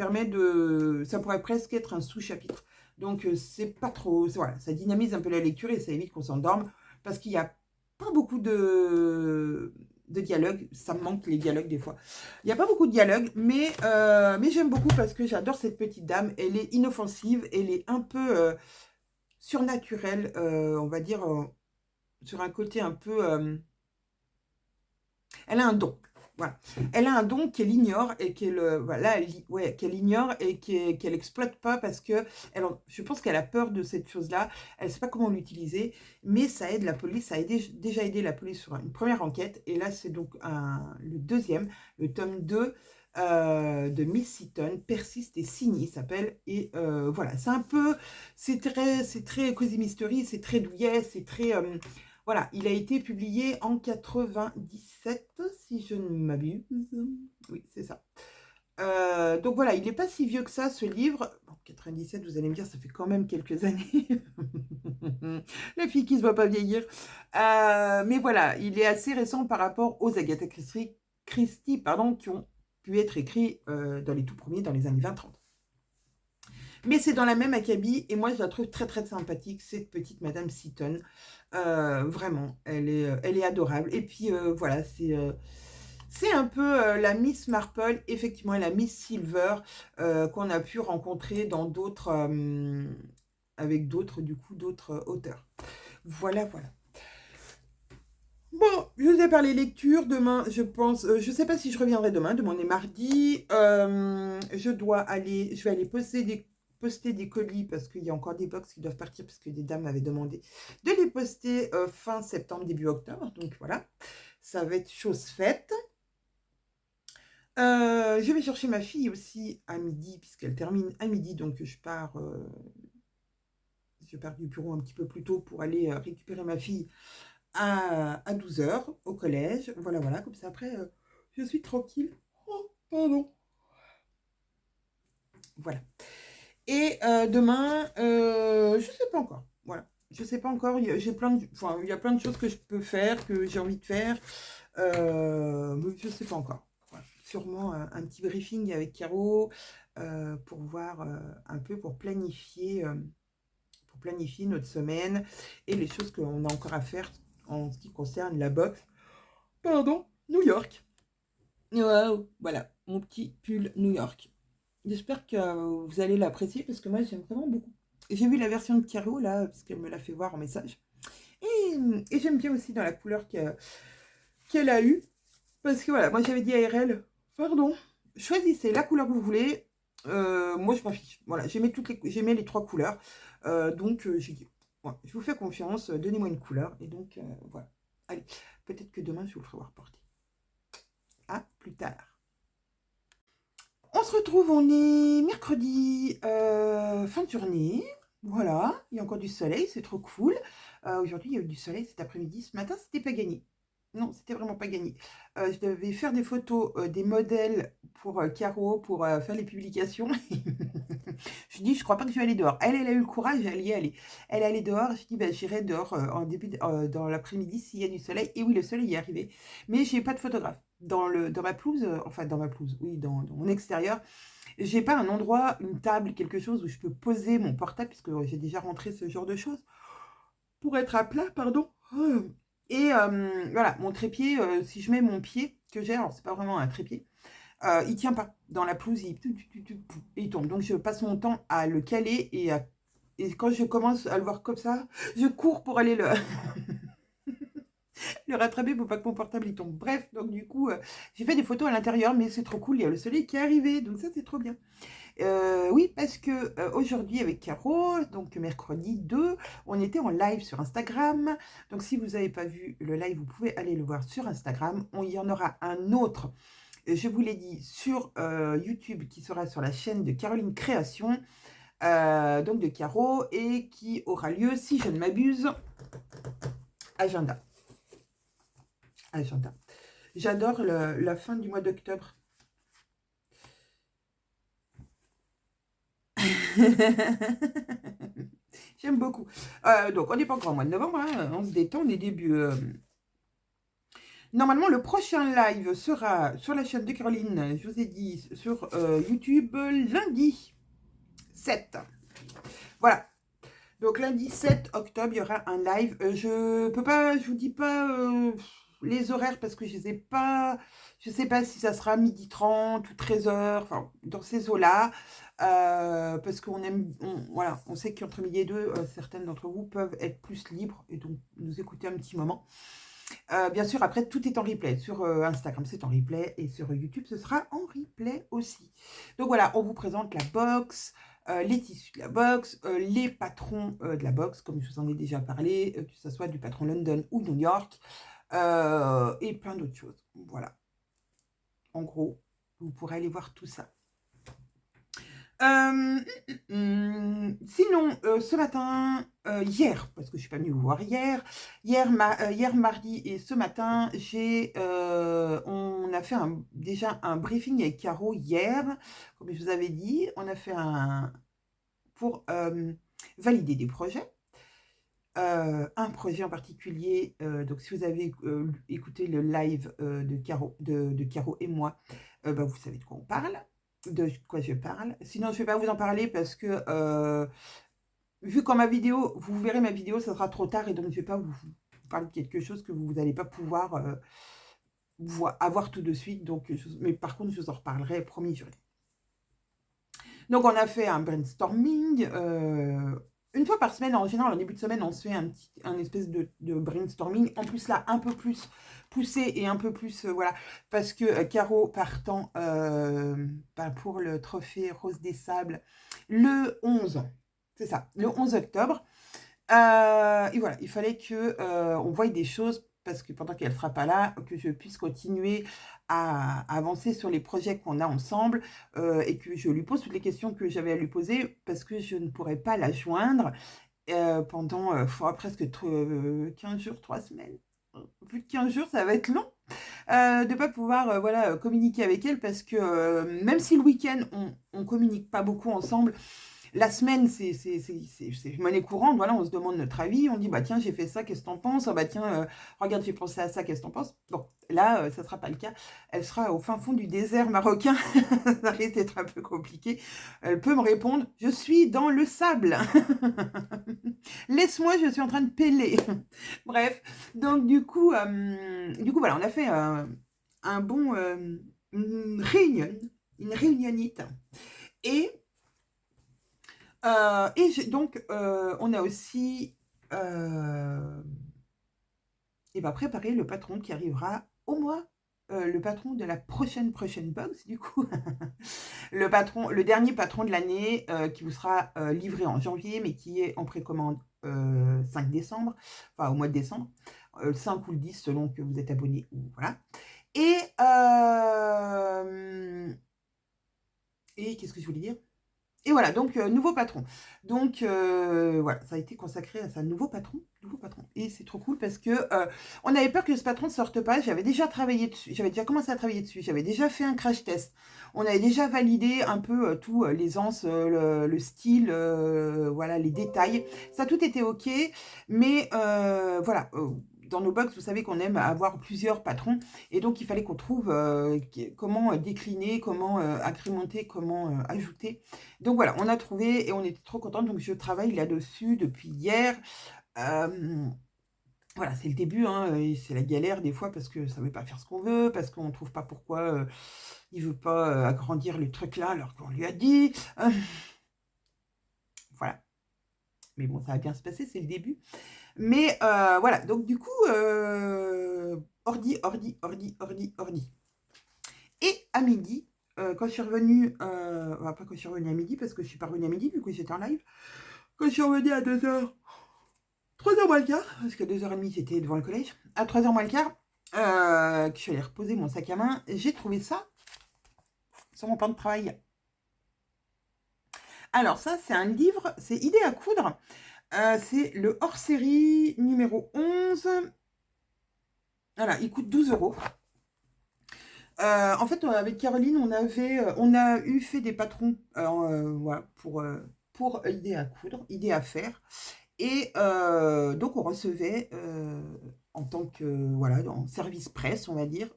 pourrait presque être un sous-chapitre. Donc c'est pas trop, voilà, ça dynamise un peu la lecture et ça évite qu'on s'endorme parce qu'il y a pas beaucoup de dialogue. Ça me manque les dialogues des fois. Il n'y a pas beaucoup de dialogue, mais j'aime beaucoup parce que j'adore cette petite dame. Elle est inoffensive, elle est un peu surnaturelle, on va dire, sur un côté un peu... elle a un don. Voilà. Elle a un don qu'elle ignore et qu'elle ignore et qu'elle exploite pas parce que je pense qu'elle a peur de cette chose-là. Elle sait pas comment l'utiliser, mais ça aide la police. Ça a déjà aidé la police sur une première enquête. Et là, c'est donc le deuxième, le tome 2 de Miss Seaton, Persiste et signe, il s'appelle. Et voilà, c'est très Cosy Mystery, c'est très douillet, c'est très... voilà, il a été publié en 97, si je ne m'abuse. Oui, c'est ça. Donc voilà, il n'est pas si vieux que ça, ce livre. Bon, 97, vous allez me dire, ça fait quand même quelques années. La fille qui ne se voit pas vieillir. Mais voilà, il est assez récent par rapport aux Agatha Christie, pardon, qui ont pu être écrits dans les tout premiers, dans les années 20-30. Mais c'est dans la même acabit et moi je la trouve très très sympathique, cette petite Madame Seaton. Vraiment, elle est adorable. Et puis voilà, c'est un peu la Miss Marple, effectivement, et la Miss Silver qu'on a pu rencontrer dans d'autres, avec d'autres, du coup, d'autres auteurs. Voilà, voilà. Bon, je vous ai parlé lecture. Demain, je pense, je sais pas si je reviendrai demain. Demain, on est mardi. Je vais aller poster des colis parce qu'il y a encore des box qui doivent partir parce que des dames m'avaient demandé de les poster fin septembre, début octobre. Donc voilà, ça va être chose faite. Je vais chercher ma fille aussi à midi puisqu'elle termine à midi. Donc je pars du bureau un petit peu plus tôt pour aller récupérer ma fille à 12 heures au collège. Voilà, voilà, comme ça après, je suis tranquille. Oh, pardon. Voilà. Et demain, je sais pas encore. Voilà. Je sais pas encore. J'ai enfin, il y a plein de choses que je peux faire, que j'ai envie de faire. Mais je sais pas encore. Voilà. Sûrement un petit briefing avec Caro pour voir un peu, pour planifier notre semaine et les choses qu'on a encore à faire en ce qui concerne la boxe. Pardon, New York. Wow, voilà, mon petit pull New York. J'espère que vous allez l'apprécier parce que moi j'aime vraiment beaucoup. J'ai vu la version de Caro là, parce qu'elle me l'a fait voir en message. Et j'aime bien aussi dans la couleur qu'elle a eue. Parce que voilà, moi j'avais dit à RL, pardon, choisissez la couleur que vous voulez. Moi je m'en fiche. Voilà, j'aimais les 3 couleurs. Donc j'ai dit, voilà, je vous fais confiance, donnez-moi une couleur. Et donc voilà. Allez, peut-être que demain je vous le ferai voir porter. À plus tard. On se retrouve, on est mercredi, fin de journée. Voilà, il y a encore du soleil, c'est trop cool. Aujourd'hui, il y a eu du soleil cet après-midi. Ce matin, c'était pas gagné. Non, c'était vraiment pas gagné. Je devais faire des photos des modèles pour Caro, pour faire les publications. Je dis, je crois pas que je vais aller dehors. Elle a eu le courage, elle y est allée. Elle est allée dehors. Je dis, bah, j'irai dehors dans l'après-midi s'il y a du soleil. Et oui, le soleil y est arrivé. Mais j'ai pas de photographe. Dans ma pelouse, enfin dans ma pelouse, oui, dans mon extérieur, j'ai pas un endroit, une table, quelque chose où je peux poser mon portable, puisque j'ai déjà rentré ce genre de choses, pour être à plat, pardon. Et voilà, mon trépied, si je mets mon pied, que j'ai, alors c'est pas vraiment un trépied, il tient pas. Dans la pelouse, il tombe. Donc je passe mon temps à le caler et quand je commence à le voir comme ça, je cours pour aller le rattraper pour pas que mon portable il tombe. Bref, donc du coup, j'ai fait des photos à l'intérieur, mais c'est trop cool, il y a le soleil qui est arrivé, donc ça c'est trop bien. Oui, parce que aujourd'hui avec Caro, donc mercredi 2, on était en live sur Instagram. Donc si vous n'avez pas vu le live, vous pouvez aller le voir sur Instagram. Il y en aura un autre, je vous l'ai dit, sur YouTube qui sera sur la chaîne de Caroline Création, donc de Caro, et qui aura lieu, si je ne m'abuse, agenda. J'adore la fin du mois d'octobre. J'aime beaucoup. Donc, on n'est pas encore au mois de novembre, hein, on se détend, on est début. Normalement, le prochain live sera sur la chaîne de Caroline, je vous ai dit, sur YouTube, lundi 7. Voilà. Donc, lundi 7 octobre, il y aura un live. Je peux pas, je vous dis pas les horaires parce que je les ai pas. Je sais pas si ça sera 12h30 ou 13h, enfin, dans ces eaux-là. Parce qu'on aime, voilà, on sait qu'entre midi et 2, certaines d'entre vous peuvent être plus libres et donc nous écouter un petit moment. Bien sûr, après, tout est en replay. Sur Instagram, c'est en replay. Et sur YouTube, ce sera en replay aussi. Donc voilà, on vous présente la box, les tissus de la box, les patrons de la box, comme je vous en ai déjà parlé, que ce soit du patron London ou New York, et plein d'autres choses. Voilà. En gros, vous pourrez aller voir tout ça. Sinon, ce matin, hier, parce que je ne suis pas venue vous voir hier mardi et ce matin, on a fait déjà un briefing avec Caro hier, comme je vous avais dit, on a fait pour valider des projets. Un projet en particulier, donc si vous avez écouté le live de Caro et moi, vous savez de quoi on parle. de quoi je parle. Sinon, je ne vais pas vous en parler parce que, vu comme ma vidéo, vous verrez ma vidéo, ça sera trop tard et donc je ne vais pas vous parler de quelque chose que vous n'allez pas pouvoir avoir tout de suite. Donc, mais par contre, je vous en reparlerai, promis, juré. Donc, on a fait un brainstorming. Une fois par semaine, en général, en début de semaine, on se fait un espèce de brainstorming. En plus, là, un peu plus poussé et un peu plus, voilà, parce que Caro partant pour le trophée Rose des Sables le 11, c'est ça, le 11 octobre. Et voilà, il fallait que on voie des choses parce que pendant qu'elle ne sera pas là, que je puisse continuer à avancer sur les projets qu'on a ensemble et que je lui pose toutes les questions que j'avais à lui poser parce que je ne pourrais pas la joindre pendant presque 15 jours, 3 semaines. Plus de 15 jours, ça va être long de ne pas pouvoir voilà, communiquer avec elle parce que même si le week-end, on ne communique pas beaucoup ensemble, la semaine, c'est monnaie courante, voilà, on se demande notre avis, on dit, bah tiens, j'ai fait ça, qu'est-ce que t'en penses? Ah bah tiens, regarde, j'ai pensé à ça, qu'est-ce que t'en penses? Bon, là, ça ne sera pas le cas. Elle sera au fin fond du désert marocain, ça risque d'être un peu compliqué. Elle peut me répondre, je suis dans le sable. Laisse-moi, je suis en train de peler. Bref, donc du coup, voilà, on a fait un bon, une réunionnite. Et donc, on a aussi préparé le patron qui arrivera au mois, le patron de la prochaine box, du coup. Le dernier patron de l'année qui vous sera livré en janvier, mais qui est en précommande 5 décembre, enfin au mois de décembre, le 5 ou le 10 selon que vous êtes abonné, ou voilà. Et qu'est-ce que je voulais dire? Et voilà, donc nouveau patron. Donc voilà, ça a été consacré à ça, nouveau patron. Et c'est trop cool parce que on avait peur que ce patron ne sorte pas. J'avais déjà travaillé dessus, j'avais déjà commencé à travailler dessus, j'avais déjà fait un crash test. On avait déjà validé un peu tout, l'aisance, le style, voilà, les détails. Ça, tout était OK, mais voilà. Dans nos box, vous savez qu'on aime avoir plusieurs patrons. Et donc, il fallait qu'on trouve comment décliner, comment agrémenter, comment ajouter. Donc voilà, on a trouvé et on était trop contents. Donc je travaille là-dessus depuis hier. Voilà, c'est le début, hein, et c'est la galère des fois parce que ça ne veut pas faire ce qu'on veut, parce qu'on ne trouve pas pourquoi il ne veut pas agrandir le truc là alors qu'on lui a dit. Voilà. Mais bon, ça va bien se passer, c'est le début. Mais voilà, donc du coup, ordi. Et à midi, quand je suis revenue, pas quand je suis revenue à midi, parce que je suis pas revenue à midi, vu que j'étais en live. Quand je suis revenue à 2h, 3h moins le quart, parce que 2h30 j'étais devant le collège, à 3h moins le quart, que je suis allée reposer mon sac à main, j'ai trouvé ça sur mon plan de travail. Alors ça, c'est un livre, c'est Idées à coudre. C'est le hors-série numéro 11. Voilà, il coûte 12 €. En fait, avec Caroline, on a fait des patrons voilà, pour idées à coudre, idées à faire. Et donc, on recevait en tant que, voilà, en service presse, on va dire,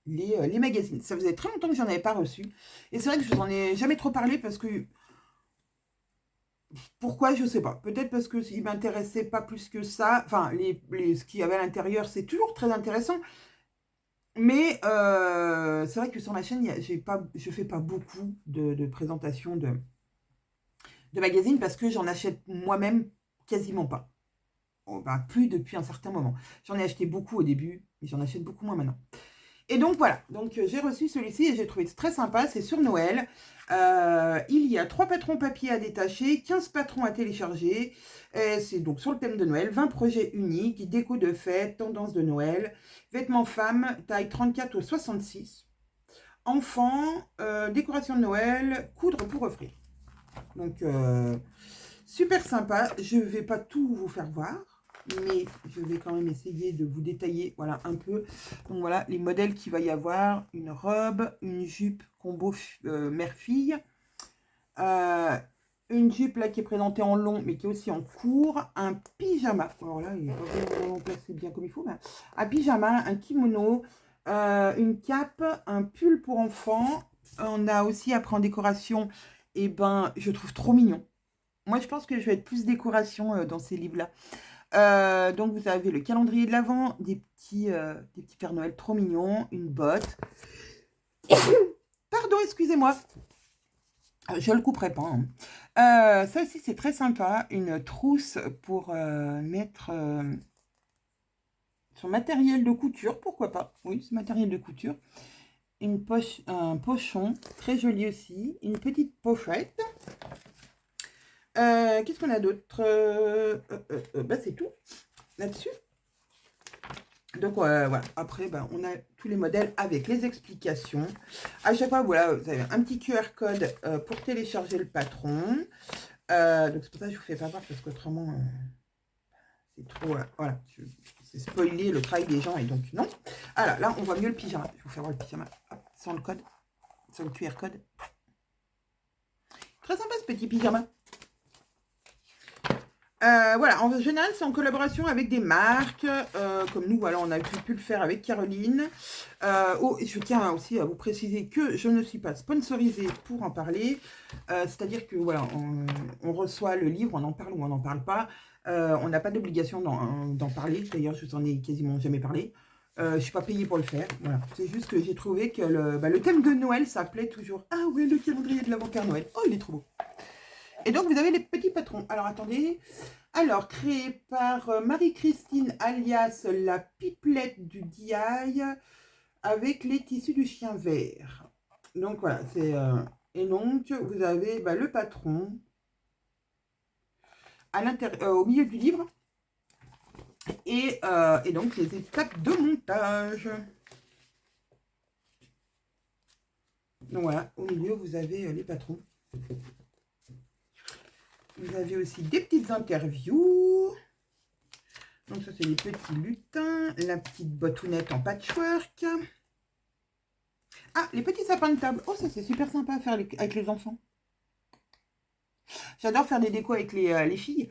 les magazines. Ça faisait très longtemps que j'en avais pas reçu. Et c'est vrai que je n'en ai jamais trop parlé parce que, pourquoi, je sais pas. Peut-être parce que ne m'intéressait pas plus que ça. Enfin, ce qu'il y avait à l'intérieur, c'est toujours très intéressant. Mais c'est vrai que sur ma chaîne, je fais pas beaucoup de présentations de magazines parce que j'en achète moi-même quasiment pas. Plus depuis un certain moment. J'en ai acheté beaucoup au début, mais j'en achète beaucoup moins maintenant. Et donc voilà, donc j'ai reçu celui-ci et j'ai trouvé très sympa, c'est sur Noël. Il y a 3 patrons papier à détacher, 15 patrons à télécharger. C'est donc sur le thème de Noël, 20 projets uniques, déco de fête, tendance de Noël, vêtements femmes, taille 34 au 66. Enfants, décoration de Noël, coudre pour offrir. Donc super sympa, je ne vais pas tout vous faire voir, mais je vais quand même essayer de vous détailler, voilà, un peu. Donc voilà, les modèles qu'il va y avoir, une robe, une jupe combo mère-fille, une jupe là qui est présentée en long, mais qui est aussi en court, un pyjama, alors là, il n'est pas vraiment placé bien comme il faut, mais un pyjama, un kimono, une cape, un pull pour enfants, On a aussi, après en décoration, et ben, je trouve trop mignon. Moi, je pense que je vais être plus décoration dans ces livres-là. Donc, vous avez le calendrier de l'Avent, des petits Père Noël trop mignons, une botte. Pardon, excusez-moi. Je le couperai pas, hein. Ça aussi, c'est très sympa. Une trousse pour mettre son matériel de couture, pourquoi pas. Oui, c'est matériel de couture. Une poche, un pochon, très joli aussi. Une petite pochette. Qu'est-ce qu'on a d'autre? Bah, c'est tout là-dessus. Donc voilà, après on a tous les modèles avec les explications. À chaque fois, voilà, vous avez un petit QR code pour télécharger le patron. Donc c'est pour ça que je vous fais pas voir parce qu'autrement c'est trop, voilà, c'est spoiler le travail des gens et donc non. Alors là, on voit mieux le pyjama. Je vais vous faire voir le pyjama. Hop, sans le code, sans le QR code. Très sympa ce petit pyjama. Voilà, en général, c'est en collaboration avec des marques, comme nous, voilà, on a pu le faire avec Caroline. Oh, et je tiens aussi à vous préciser que je ne suis pas sponsorisée pour en parler, c'est-à-dire que, voilà, on reçoit le livre, on en parle ou on n'en parle pas, on n'a pas d'obligation d'en parler, d'ailleurs, je vous en ai quasiment jamais parlé. Je ne suis pas payée pour le faire, voilà. C'est juste que j'ai trouvé que le thème de Noël s'appelait toujours « Ah oui, le calendrier de l'avant Père Noël ». Oh, il est trop beau. Et donc, vous avez les petits patrons. Alors, attendez. Alors, créé par Marie-Christine, alias la pipelette du DI, avec les tissus du chien vert. Donc, voilà. Et donc, vous avez le patron à au milieu du livre. Et donc, les étapes de montage. Donc, voilà. Au milieu, vous avez les patrons. Vous avez aussi des petites interviews. Donc ça, c'est les petits lutins. La petite bottonnette en patchwork. Ah, les petits sapins de table. Oh, ça, c'est super sympa à faire avec les enfants. J'adore faire des décos avec les filles.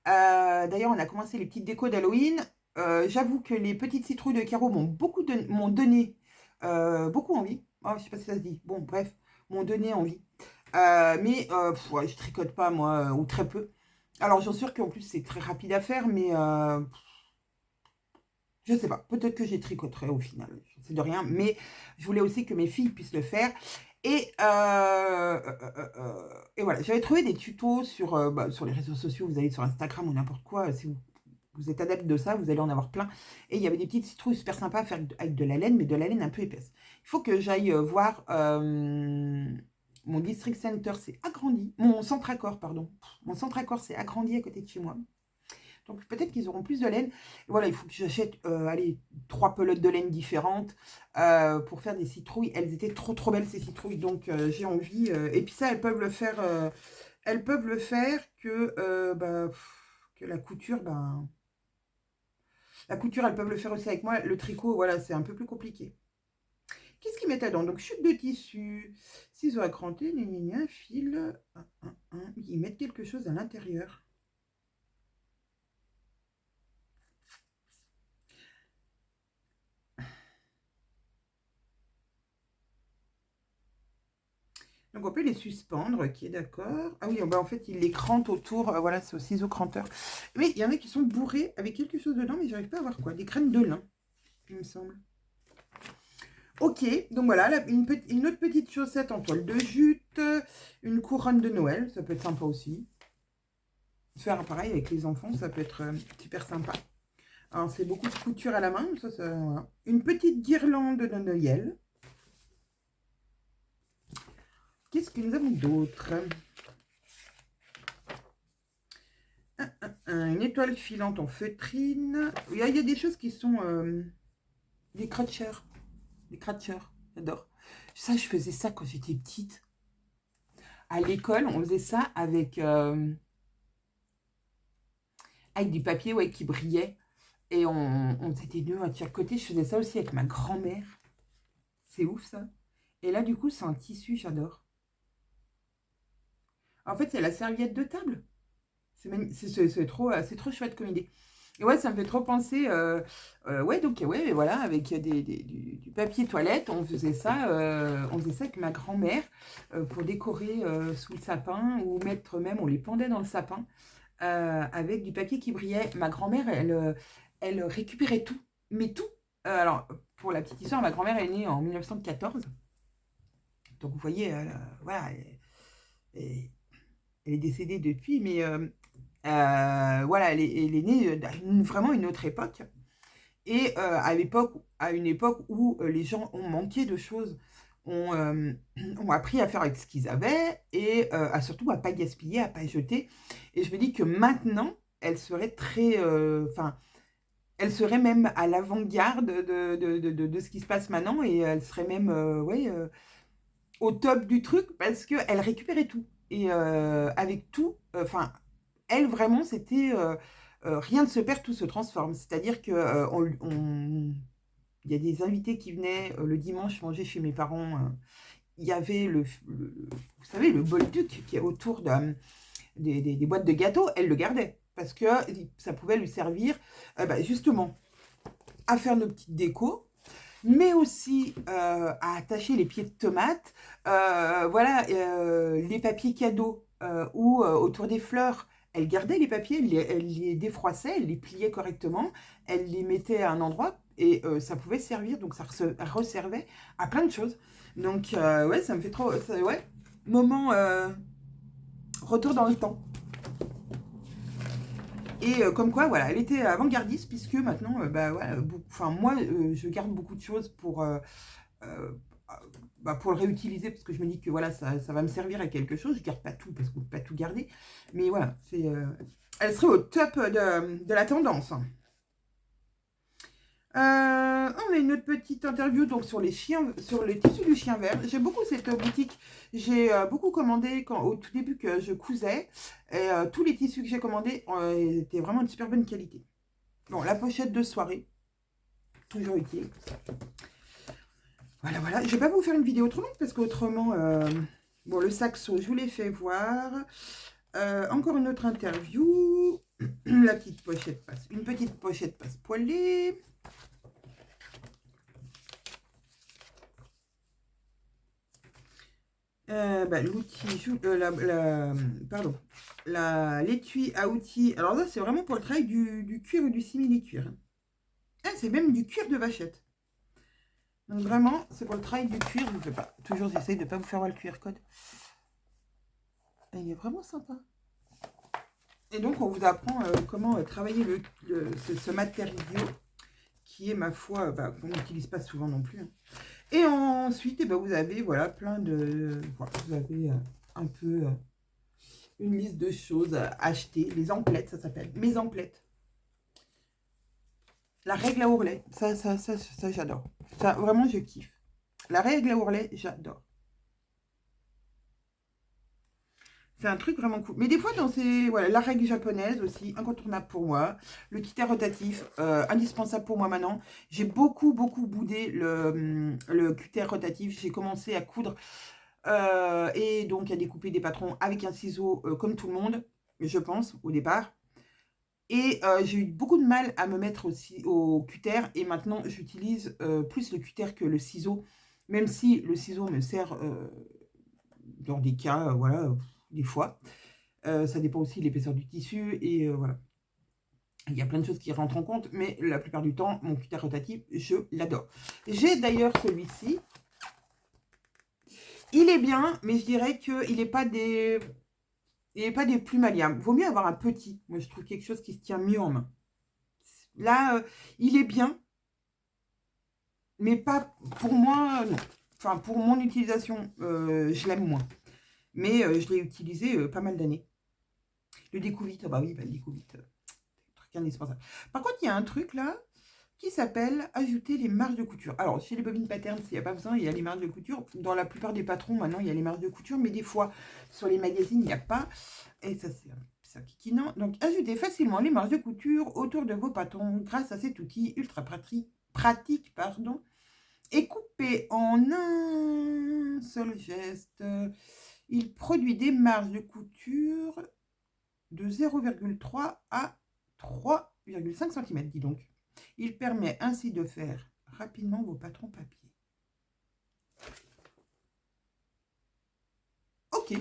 D'ailleurs, on a commencé les petites décos d'Halloween. J'avoue que les petites citrouilles de Caro m'ont donné beaucoup envie. Oh, je sais pas si ça se dit. Bon, bref, m'ont donné envie. Mais ouais, je tricote pas, moi, ou très peu. Alors, j'en suis sûre qu'en plus, c'est très rapide à faire, mais je sais pas. Peut-être que j'ai tricoterai au final. Je sais de rien. Mais je voulais aussi que mes filles puissent le faire. Et voilà, j'avais trouvé des tutos sur les réseaux sociaux. Vous allez sur Instagram ou n'importe quoi. Si vous êtes adepte de ça, vous allez en avoir plein. Et il y avait des petites citrouilles super sympas à faire avec de la laine, mais de la laine un peu épaisse. Il faut que j'aille voir mon district center s'est agrandi. Mon centre accord, pardon. Mon centre accord s'est agrandi à côté de chez moi. Donc peut-être qu'ils auront plus de laine. Et voilà, il faut que j'achète 3 pelotes de laine différentes pour faire des citrouilles. Elles étaient trop trop belles ces citrouilles, donc j'ai envie. Et puis ça, elles peuvent le faire. Elles peuvent le faire que la couture, la couture, elles peuvent le faire aussi avec moi. Le tricot, voilà, c'est un peu plus compliqué. Qu'est-ce qu'ils mettent là-dedans? Donc, chute de tissu, ciseaux à cranter, un fil. Ils mettent quelque chose à l'intérieur. Donc, on peut les suspendre, qui est d'accord. Ah oui, en fait, ils les crantent autour. Voilà, c'est au ciseau cranteur. Mais il y en a qui sont bourrés avec quelque chose dedans, mais j'arrive pas à voir quoi. Des graines de lin, il me semble. Ok, donc voilà, une autre petite chaussette en toile de jute, une couronne de Noël, ça peut être sympa aussi. Faire pareil avec les enfants, ça peut être super sympa. Alors, c'est beaucoup de couture à la main, voilà. Une petite guirlande de Noël. Qu'est-ce que nous avons d'autre? Une étoile filante en feutrine. Il y a des choses qui sont des crotchers. Des crotchers, j'adore. Ça, je faisais ça quand j'étais petite. À l'école, on faisait ça avec du papier qui brillait. Et on faisait des nœuds à chaque côté. Je faisais ça aussi avec ma grand-mère. C'est ouf, ça. Et là, du coup, c'est un tissu, j'adore. En fait, c'est la serviette de table. C'est trop chouette comme idée. Et ouais, ça me fait trop penser, ouais, donc ouais, mais voilà, avec du papier toilette, on faisait ça avec ma grand-mère, pour décorer, sous le sapin ou mettre même on les pendait dans le sapin, avec du papier qui brillait. Ma grand-mère, elle récupérait tout, mais tout. Alors, pour la petite histoire, ma grand-mère est née en 1914, donc vous voyez, voilà, elle elle est décédée depuis, mais voilà, elle est née, vraiment une autre époque. Et à une époque où les gens ont manqué de choses, ont appris à faire avec ce qu'ils avaient et surtout à pas gaspiller, à pas jeter. Et je me dis que maintenant, elle serait très, enfin, elle serait même à l'avant-garde de ce qui se passe maintenant et elle serait même, ouais, au top du truc parce qu'elle récupérait tout. Et avec tout, enfin, elle vraiment, c'était rien ne se perd, tout se transforme. C'est-à-dire que il y a des invités qui venaient le dimanche manger chez mes parents. Il y avait vous savez, le bolduc qui est autour des boîtes de gâteaux. Elle le gardait parce que ça pouvait lui servir bah, justement à faire nos petites décos, mais aussi à attacher les pieds de tomates, voilà, les papiers cadeaux ou autour des fleurs. Elle gardait les papiers, elle les défroissait, elle les pliait correctement, elle les mettait à un endroit et ça pouvait servir, donc ça resservait à plein de choses. Donc ouais, ça me fait trop, ouais, moment retour dans le temps. Et comme quoi, voilà, elle était avant-gardiste, puisque maintenant, bah, voilà, enfin, moi, je garde beaucoup de choses euh, bah, pour le réutiliser, parce que je me dis que voilà, ça va me servir à quelque chose. Je garde pas tout, parce qu'on ne peut pas tout garder. Mais voilà, elle serait au top de la tendance. On a une autre petite interview donc sur sur les tissus du chien vert. J'aime beaucoup cette boutique. J'ai beaucoup commandé au tout début que je cousais. Et tous les tissus que j'ai commandés étaient vraiment de super bonne qualité. Bon, la pochette de soirée, toujours utile. Voilà, voilà. Je vais pas vous faire une vidéo trop longue parce qu'autrement, bon, le saxo, je vous l'ai fait voir. Encore une autre interview. La petite pochette passe. Une petite pochette passe poilée. Bah, l'outil, pardon, l'étui à outils. Alors là, c'est vraiment pour le travail du cuir ou du simili-cuir. Ah, c'est même du cuir de vachette. Donc vraiment, c'est pour le travail du cuir. Je ne fais pas. Toujours, j'essaye de ne pas vous faire voir le QR code. Et il est vraiment sympa. Et donc, on vous apprend comment travailler ce matériau qui est, ma foi, bah, qu'on n'utilise pas souvent non plus. Hein. Et ensuite, eh ben, vous avez voilà, plein de... Voilà, vous avez un peu une liste de choses à acheter. Les emplettes, ça s'appelle. Mes emplettes. La règle à ourlet. Ça j'adore. Ça, vraiment, je kiffe. La règle à ourlet, j'adore. C'est un truc vraiment cool. Mais des fois, voilà, la règle japonaise aussi, incontournable pour moi. Le cutter rotatif, indispensable pour moi maintenant. J'ai beaucoup, beaucoup boudé le cutter rotatif. J'ai commencé à coudre et donc à découper des patrons avec un ciseau comme tout le monde, je pense, au départ. Et j'ai eu beaucoup de mal à me mettre aussi au cutter. Et maintenant, j'utilise plus le cutter que le ciseau. Même si le ciseau me sert dans des cas, voilà, des fois. Ça dépend aussi de l'épaisseur du tissu. Et voilà. Il y a plein de choses qui rentrent en compte. Mais la plupart du temps, mon cutter rotatif, je l'adore. J'ai d'ailleurs celui-ci. Il est bien, mais je dirais qu'il n'est pas des... Il n'est pas des plus malléables. Vaut mieux avoir un petit. Moi, je trouve quelque chose qui se tient mieux en main. Là, il est bien, mais pas pour moi, non. Enfin, pour mon utilisation, je l'aime moins. Mais je l'ai utilisé pas mal d'années. Le découvite, bah oui, bah, le découvite, truc indispensable. Par contre, il y a un truc là qui s'appelle ajouter les marges de couture. Alors, chez les bobines patterns, s'il n'y a pas besoin, il y a les marges de couture. Dans la plupart des patrons, maintenant, il y a les marges de couture, mais des fois, sur les magazines, il n'y a pas. Et ça, c'est un kikinant. Donc, ajoutez facilement les marges de couture autour de vos patrons grâce à cet outil ultra pratique, pardon, et coupé en un seul geste. Il produit des marges de couture de 0,3 à 3 1,5 cm, dis donc. Il permet ainsi de faire rapidement vos patrons papier. Ok.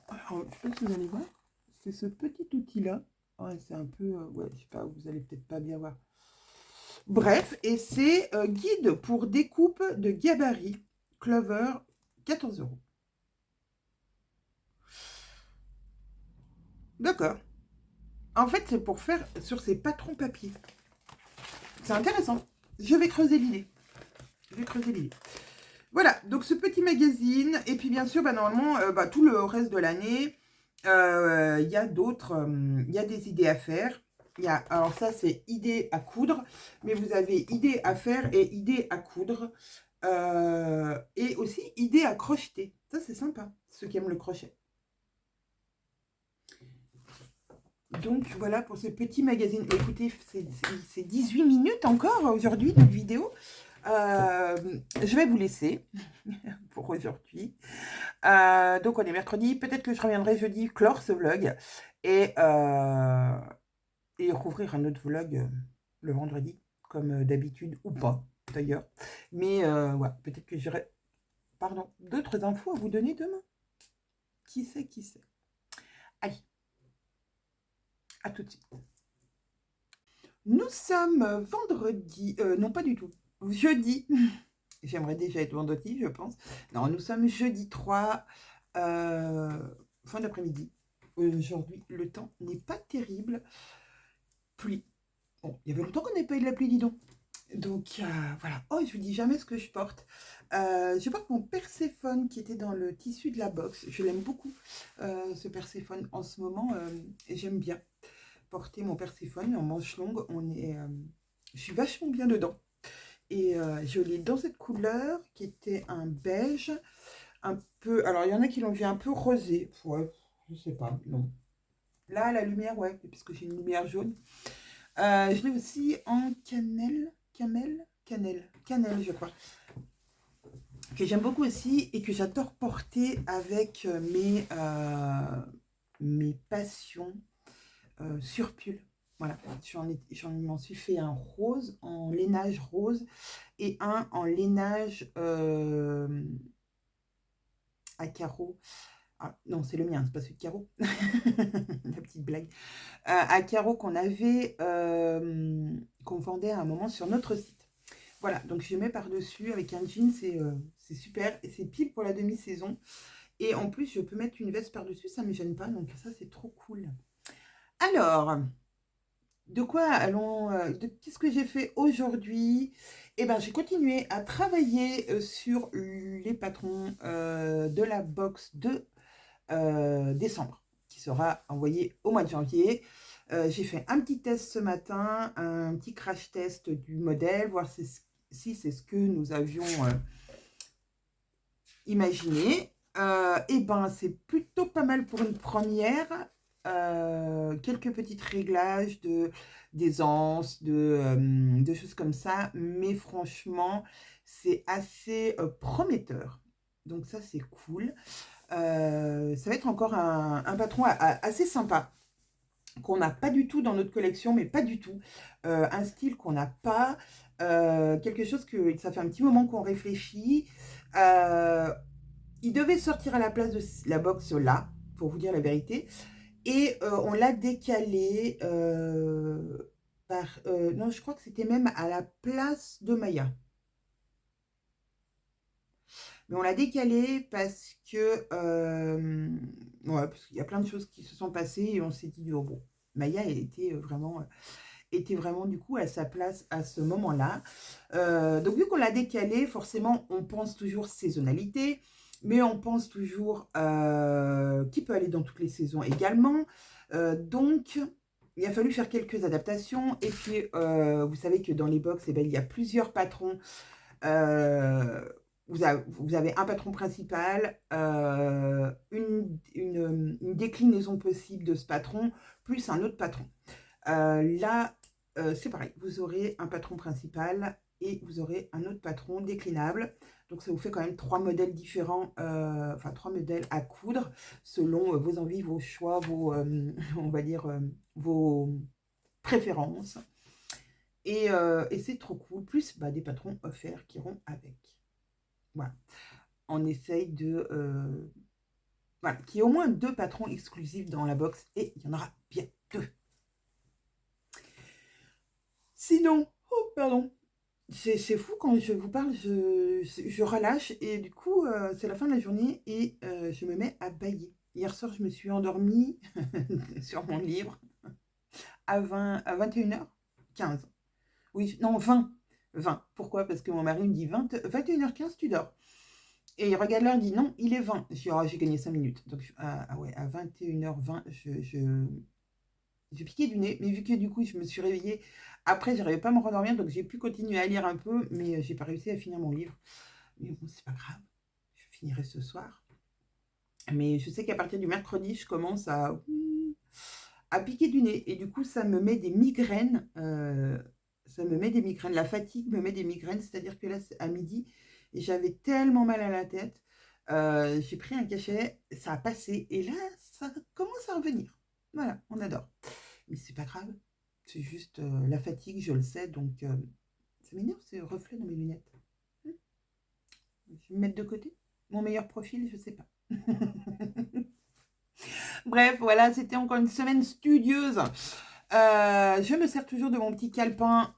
Alors, je sais pas si vous allez voir. C'est ce petit outil-là. Ouais, c'est un peu... ouais, je sais pas, vous allez peut-être pas bien voir. Bref, et c'est guide pour découpe de gabarit. Clover, 14 €. D'accord. En fait, c'est pour faire sur ces patrons papier. C'est intéressant. Je vais creuser l'idée. Voilà, donc ce petit magazine. Et puis, bien sûr, bah, normalement, tout le reste de l'année, il y a d'autres... il y a des idées à faire. Alors ça, c'est idées à coudre. Mais vous avez idées à faire et idées à coudre. Et aussi idées à crocheter. Ça, c'est sympa, ceux qui aiment le crochet. Donc voilà pour ce petit magazine. Écoutez, c'est 18 minutes encore aujourd'hui, notre vidéo. Je vais vous laisser pour aujourd'hui. Donc on est mercredi. Peut-être que je reviendrai jeudi clore ce vlog et rouvrir un autre vlog le vendredi, comme d'habitude, ou pas d'ailleurs. Mais ouais, peut-être que j'aurai d'autres infos à vous donner demain. Qui sait, qui sait. Allez, à tout de suite. Nous sommes vendredi, non pas du tout, jeudi. J'aimerais déjà être vendredi, je pense. Non, nous sommes jeudi 3, fin d'après-midi. Aujourd'hui, le temps n'est pas terrible. Pluie. Bon, il y avait longtemps qu'on n'avait pas eu de la pluie, dis donc. Donc, voilà. Oh, je vous dis jamais ce que je porte. Je porte mon Perséphone qui était dans le tissu de la box. Je l'aime beaucoup, ce Perséphone. En ce moment, j'aime bien porter mon Perséphone en manche longue. Je suis vachement bien dedans. Et je l'ai dans cette couleur qui était un beige. Un peu... Alors, il y en a qui l'ont vu un peu rosé. Ouais, je sais pas, non. Là, la lumière, ouais, puisque j'ai une lumière jaune. Je l'ai aussi en cannelle, cannelle, je crois, que j'aime beaucoup aussi et que j'adore porter avec mes passions sur pull. Voilà, j'en m'en suis fait un rose, en lainage rose, et un en lainage à carreaux. Ah, non, c'est le mien, c'est pas celui de carreaux. La petite blague. À carreaux qu'on avait, qu'on vendait à un moment sur notre site. Voilà, donc je mets par-dessus avec un jean, c'est super. Et c'est pile pour la demi-saison. Et en plus, je peux mettre une veste par-dessus, ça ne me gêne pas. Donc ça, c'est trop cool. Alors, de quoi allons... qu'est-ce que j'ai fait aujourd'hui? Eh bien, j'ai continué à travailler sur les patrons de la box de décembre, qui sera envoyé au mois de janvier. J'ai fait un petit test ce matin, un petit crash test du modèle, voir si c'est ce que nous avions imaginé. Et ben, c'est plutôt pas mal pour une première. Quelques petits réglages d'aisance, de choses comme ça, mais franchement, c'est assez prometteur. Donc ça, c'est cool. Ça va être encore un patron assez sympa, qu'on n'a pas du tout dans notre collection, mais pas du tout. Un style qu'on n'a pas, quelque chose que ça fait un petit moment qu'on réfléchit. Il devait sortir à la place de la box là, pour vous dire la vérité. Et on l'a décalé non, je crois que c'était même à la place de Maya. Mais on l'a décalé parce que ouais, parce qu'il y a plein de choses qui se sont passées et on s'est dit, oh, bon, Maya était vraiment du coup à sa place à ce moment-là. Donc vu qu'on l'a décalé, forcément, on pense toujours saisonnalité, mais on pense toujours qu'il peut aller dans toutes les saisons également. Donc, il a fallu faire quelques adaptations. Et puis, vous savez que dans les box, eh ben, il y a plusieurs patrons. Vous avez un patron principal, une déclinaison possible de ce patron, plus un autre patron. Là, c'est pareil, vous aurez un patron principal et vous aurez un autre patron déclinable. Donc ça vous fait quand même 3 modèles différents, enfin 3 modèles à coudre, selon vos envies, vos choix, vos, on va dire, vos préférence. Et c'est trop cool. Plus des patrons offerts qui iront avec. Voilà. On essaye de... voilà, qu'il y ait au moins 2 patrons exclusifs dans la box. Et il y en aura bien 2. Sinon, oh pardon, c'est fou quand je vous parle, je relâche et du coup, c'est la fin de la journée et je me mets à bâiller. Hier soir, je me suis endormie sur mon livre à 21h15. Oui, non, 20. 20. Pourquoi? Parce que mon mari me dit 21h15, tu dors. Et il regarde l'heure, il dit non, il est 20. Je dis, oh, j'ai gagné 5 minutes. Donc, ouais, à 21h20, j'ai piqué du nez, mais vu que du coup, je me suis réveillée. Après, j'arrivais pas à me rendormir, donc j'ai pu continuer à lire un peu, mais j'ai pas réussi à finir mon livre. Mais bon, c'est pas grave, je finirai ce soir. Mais je sais qu'à partir du mercredi, je commence à piquer du nez, et du coup, ça me met des migraines. Ça me met des migraines. La fatigue me met des migraines, c'est-à-dire que là, à midi, j'avais tellement mal à la tête. J'ai pris un cachet, ça a passé, et là, ça commence à revenir. Voilà, on adore. Mais c'est pas grave, c'est juste la fatigue, je le sais, donc ça m'énerve ces reflets dans mes lunettes. Je vais me mettre de côté. Mon meilleur profil, je sais pas. Bref, voilà, c'était encore une semaine studieuse. Je me sers toujours de mon petit calepin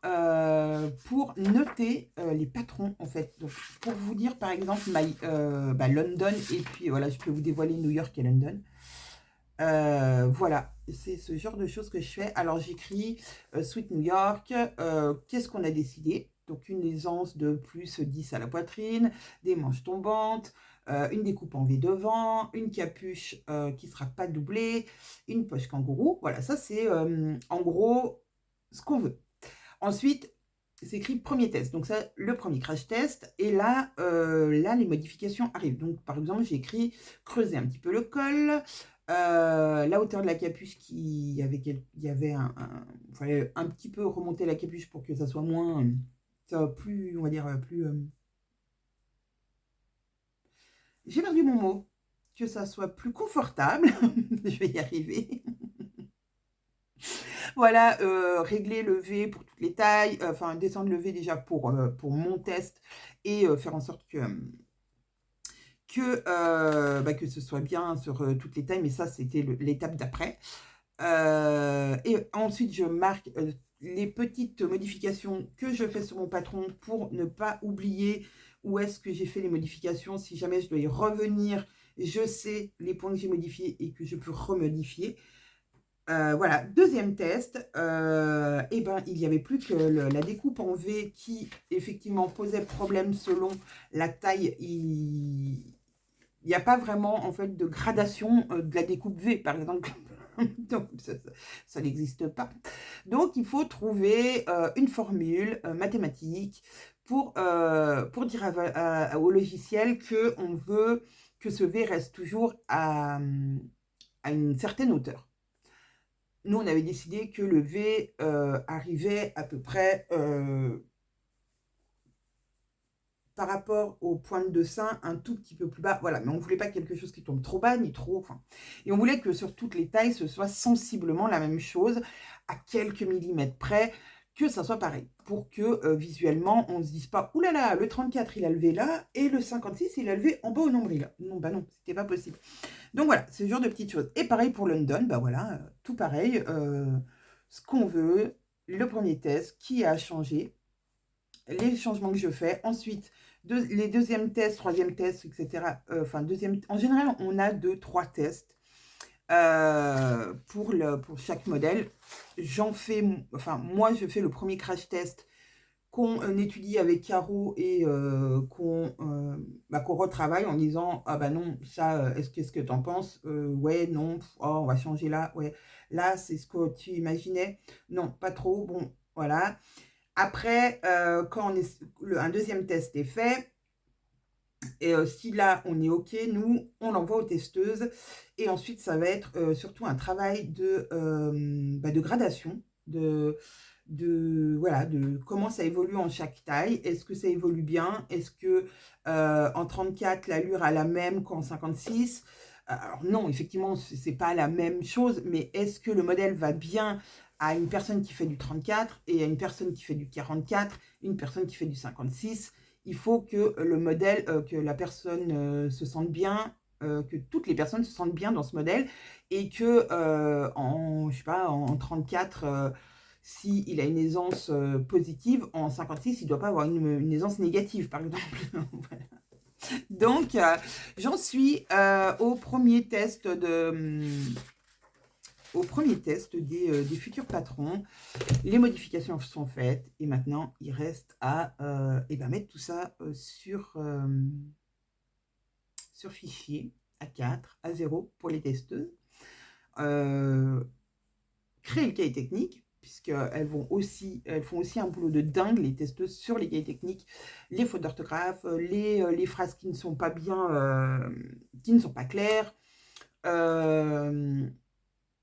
pour noter les patrons, en fait. Donc, pour vous dire, par exemple, London, et puis voilà, je peux vous dévoiler New York et London. Voilà, c'est ce genre de choses que je fais. Alors, j'écris Sweet New York, qu'est-ce qu'on a décidé? Donc, une aisance de plus 10 à la poitrine, des manches tombantes, une découpe en V devant, une capuche qui ne sera pas doublée, une poche kangourou. Voilà, ça, c'est en gros ce qu'on veut. Ensuite, c'est écrit premier test. Donc, ça, le premier crash test. Et là, les modifications arrivent. Donc, par exemple, j'ai écrit creuser un petit peu le col. La hauteur de la capuche, il y avait il fallait un petit peu remonter la capuche pour que ça soit moins, plus, on va dire, plus, j'ai perdu mon mot, que ça soit plus confortable, je vais y arriver. Voilà, régler le V pour toutes les tailles, enfin descendre le V déjà pour mon test et faire en sorte que ce soit bien sur toutes les tailles, mais ça c'était l'étape d'après. Et ensuite je marque les petites modifications que je fais sur mon patron pour ne pas oublier où est-ce que j'ai fait les modifications. Si jamais je dois y revenir, je sais les points que j'ai modifiés et que je peux remodifier. Voilà, deuxième test, il n'y avait plus que la découpe en V qui effectivement posait problème selon la taille. Il n'y a pas vraiment en fait de gradation de la découpe V par exemple. Donc ça n'existe pas. Donc il faut trouver une formule mathématique pour dire au logiciel qu'on veut que ce V reste toujours à une certaine hauteur. Nous, on avait décidé que le V arrivait à peu près par rapport au point de dessin un tout petit peu plus bas. Voilà, mais on ne voulait pas quelque chose qui tombe trop bas ni trop... Enfin, et on voulait que sur toutes les tailles, ce soit sensiblement la même chose, à quelques millimètres près, que ça soit pareil. Pour que visuellement, on ne se dise pas « Ouh là là, le 34, il a levé là, et le 56, il a levé en bas au nombril. » Non, bah non, c'était pas possible. Donc voilà, c'est ce genre de petites choses. Et pareil pour London, bah voilà, tout pareil, ce qu'on veut, le premier test, qui a changé, les changements que je fais. Ensuite, les deuxièmes tests, troisième test, etc. En général, on a 2-3 tests pour chaque modèle. Moi, je fais le premier crash test qu'on étudie avec Caro et qu'on retravaille en disant « Ah bah non, ça, qu'est-ce que t'en penses ouais, non, on va changer là, ouais, là, c'est ce que tu imaginais. Non, pas trop, bon, voilà. » Après, quand un deuxième test est fait, et si là, on est OK, nous, on l'envoie aux testeuses. Et ensuite, ça va être surtout un travail de gradation, voilà, de comment ça évolue en chaque taille. Est-ce que ça évolue bien? Est-ce que en 34, l'allure a la même qu'en 56? Alors non, effectivement, c'est pas la même chose, mais est-ce que le modèle va bien à une personne qui fait du 34 et à une personne qui fait du 44, une personne qui fait du 56. Il faut que le modèle, que la personne se sente bien, que toutes les personnes se sentent bien dans ce modèle et que je sais pas, en 34, s'il a une aisance positive, en 56, il ne doit pas avoir une aisance négative, par exemple. Voilà. Donc, j'en suis au premier test des futurs patrons. Les modifications sont faites et maintenant, il reste à mettre tout ça sur fichier A4, A0 pour les testeuses. Créer le cahier technique, puisqu'elles font aussi un boulot de dingue, les testeuses, sur les cahiers techniques, les fautes d'orthographe, les phrases qui ne sont pas bien, qui ne sont pas claires,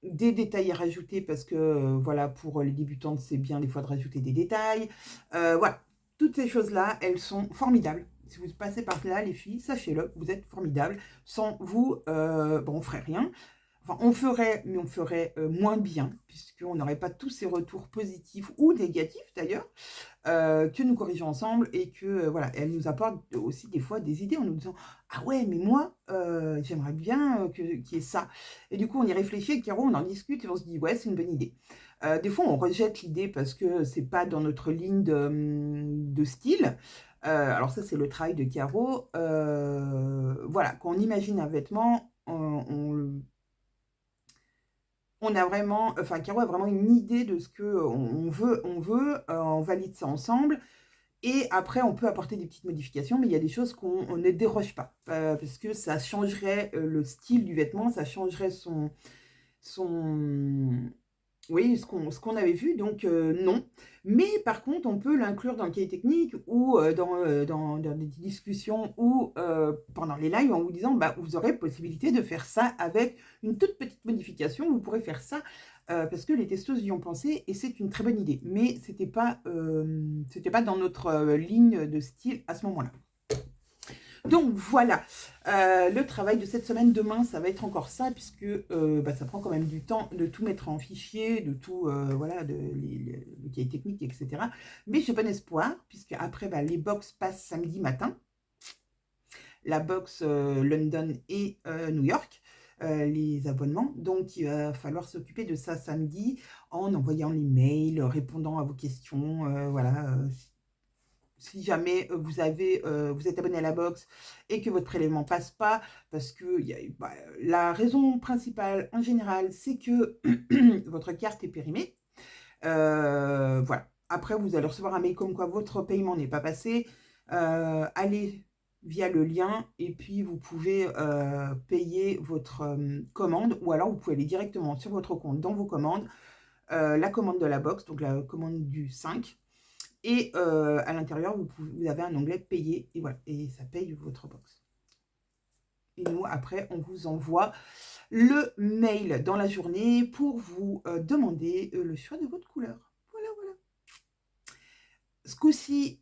des détails à rajouter, parce que voilà, pour les débutantes, c'est bien des fois de rajouter des détails. Voilà, toutes ces choses-là, elles sont formidables. Si vous passez par là, les filles, sachez-le, vous êtes formidables. Sans vous, on ne ferait rien. Enfin, on ferait, mais on ferait moins bien, puisqu'on n'aurait pas tous ces retours positifs ou négatifs d'ailleurs, que nous corrigeons ensemble et que voilà, elle nous apporte aussi des fois des idées en nous disant ah ouais, mais moi j'aimerais bien qu'il y ait ça. Et du coup, on y réfléchit avec Caro, on en discute et on se dit ouais, c'est une bonne idée. Des fois, on rejette l'idée parce que c'est pas dans notre ligne de style. Alors ça, c'est le travail de Caro. Voilà, quand on imagine un vêtement, on a vraiment, enfin Caro a vraiment une idée de ce qu'on veut, on valide ça ensemble, et après on peut apporter des petites modifications, mais il y a des choses qu'on ne déroge pas, parce que ça changerait le style du vêtement, ça changerait son, oui, ce qu'on avait vu, donc non. Mais par contre, on peut l'inclure dans le cahier technique ou dans des discussions ou pendant les lives en vous disant, bah, vous aurez possibilité de faire ça avec une toute petite modification. Vous pourrez faire ça parce que les testeuses y ont pensé et c'est une très bonne idée. Mais c'était pas dans notre ligne de style à ce moment-là. Donc voilà, le travail de cette semaine, demain, ça va être encore ça, puisque ça prend quand même du temps de tout mettre en fichier, de tout, voilà, le cahier technique, etc. Mais j'ai bon espoir, puisque après, les box passent samedi matin, la box London et New York, les abonnements. Donc, il va falloir s'occuper de ça samedi en envoyant les mails, répondant à vos questions, voilà. Si jamais vous êtes abonné à la box et que votre prélèvement ne passe pas, parce que la raison principale en général, c'est que votre carte est périmée. Voilà. Après, vous allez recevoir un mail comme quoi votre paiement n'est pas passé. Allez via le lien et puis vous pouvez payer votre commande, ou alors vous pouvez aller directement sur votre compte dans vos commandes, la commande de la box, donc la commande du 5. Et à l'intérieur, vous avez un onglet payer, et voilà, et ça paye votre box. Et nous, après, on vous envoie le mail dans la journée pour vous demander le choix de votre couleur. Voilà, voilà. Ce coup-ci,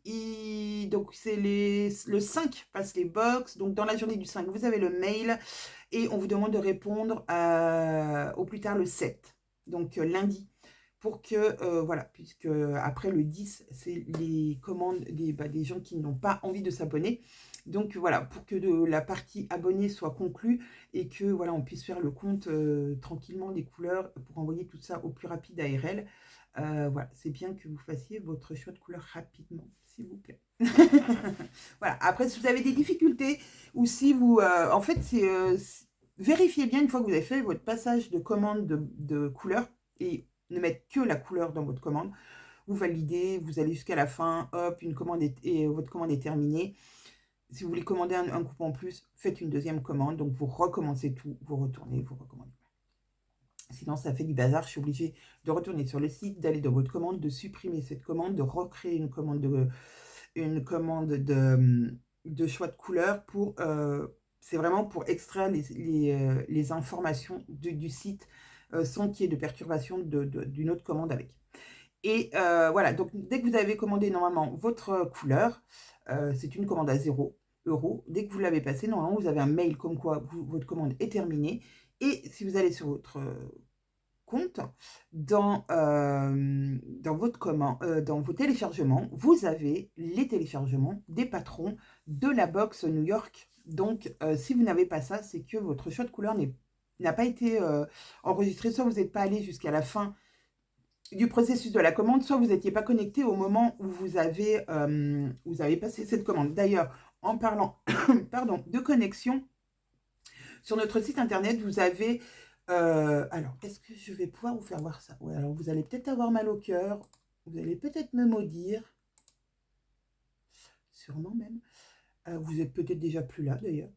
donc c'est le 5 passe les box. Donc dans la journée du 5, vous avez le mail et on vous demande de répondre au plus tard le 7, donc lundi. Pour que, voilà, puisque après le 10, c'est les commandes des gens qui n'ont pas envie de s'abonner. Donc voilà, pour que la partie abonnée soit conclue et que voilà, on puisse faire le compte tranquillement des couleurs pour envoyer tout ça au plus rapide ARL. Voilà, c'est bien que vous fassiez votre choix de couleur rapidement, s'il vous plaît. Voilà, après, si vous avez des difficultés ou si vous... en fait, vérifiez bien une fois que vous avez fait votre passage de commande de couleur et ne mettre que la couleur dans votre commande. Vous validez, vous allez jusqu'à la fin, hop, votre commande est terminée. Si vous voulez commander un coupon en plus, faites une deuxième commande. Donc, vous recommencez tout, vous retournez, vous recommandez. Sinon, ça fait du bazar. Je suis obligée de retourner sur le site, d'aller dans votre commande, de supprimer cette commande, de recréer une commande de choix de couleur. C'est vraiment pour extraire les informations du site sans qu'il y ait de perturbation d'une autre commande avec. Et voilà, donc dès que vous avez commandé normalement votre couleur, c'est une commande à 0 €. Dès que vous l'avez passé, normalement, vous avez un mail comme quoi votre commande est terminée. Et si vous allez sur votre compte, dans votre dans vos téléchargements, vous avez les téléchargements des patrons de la box New York. Donc, si vous n'avez pas ça, c'est que votre choix de couleur n'a pas été enregistré. Soit vous n'êtes pas allé jusqu'à la fin du processus de la commande, soit vous n'étiez pas connecté au moment où vous avez passé cette commande. D'ailleurs, en parlant pardon, de connexion, sur notre site internet, vous avez... alors, est-ce que je vais pouvoir vous faire voir ça? Oui, alors vous allez peut-être avoir mal au cœur. Vous allez peut-être me maudire. Sûrement même. Vous êtes peut-être déjà plus là, d'ailleurs.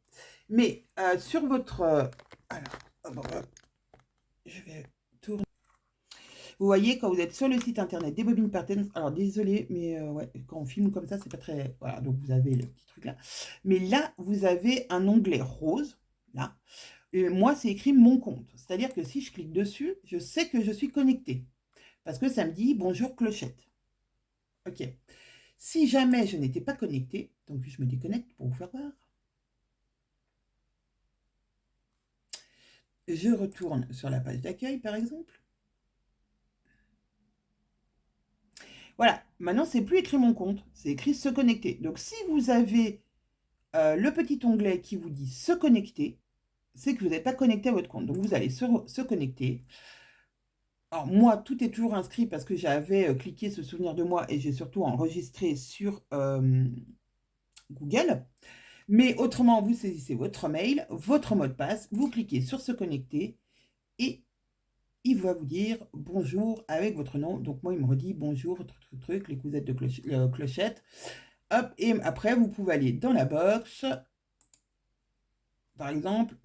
Mais sur votre... alors, je vais tourner. Vous voyez, quand vous êtes sur le site internet des Bobines Patterns, alors désolé, mais ouais, quand on filme comme ça, c'est pas très... Voilà, donc vous avez le petit truc là. Mais là, vous avez un onglet rose, là. Et moi, c'est écrit mon compte. C'est-à-dire que si je clique dessus, je sais que je suis connectée. Parce que ça me dit bonjour clochette. OK. Si jamais je n'étais pas connectée, donc je me déconnecte pour vous faire voir. Je retourne sur la page d'accueil, par exemple. Voilà, maintenant, c'est plus écrit mon compte, c'est écrit se connecter. Donc, si vous avez le petit onglet qui vous dit se connecter, c'est que vous n'êtes pas connecté à votre compte. Donc, vous allez se connecter. Alors, moi, tout est toujours inscrit parce que j'avais cliqué se souvenir de moi et j'ai surtout enregistré sur Google. Mais autrement, vous saisissez votre mail, votre mot de passe, vous cliquez sur se connecter et il va vous dire bonjour avec votre nom. Donc moi, il me redit bonjour, truc, les cousettes de clochette. Hop, et après, vous pouvez aller dans la box. Par exemple,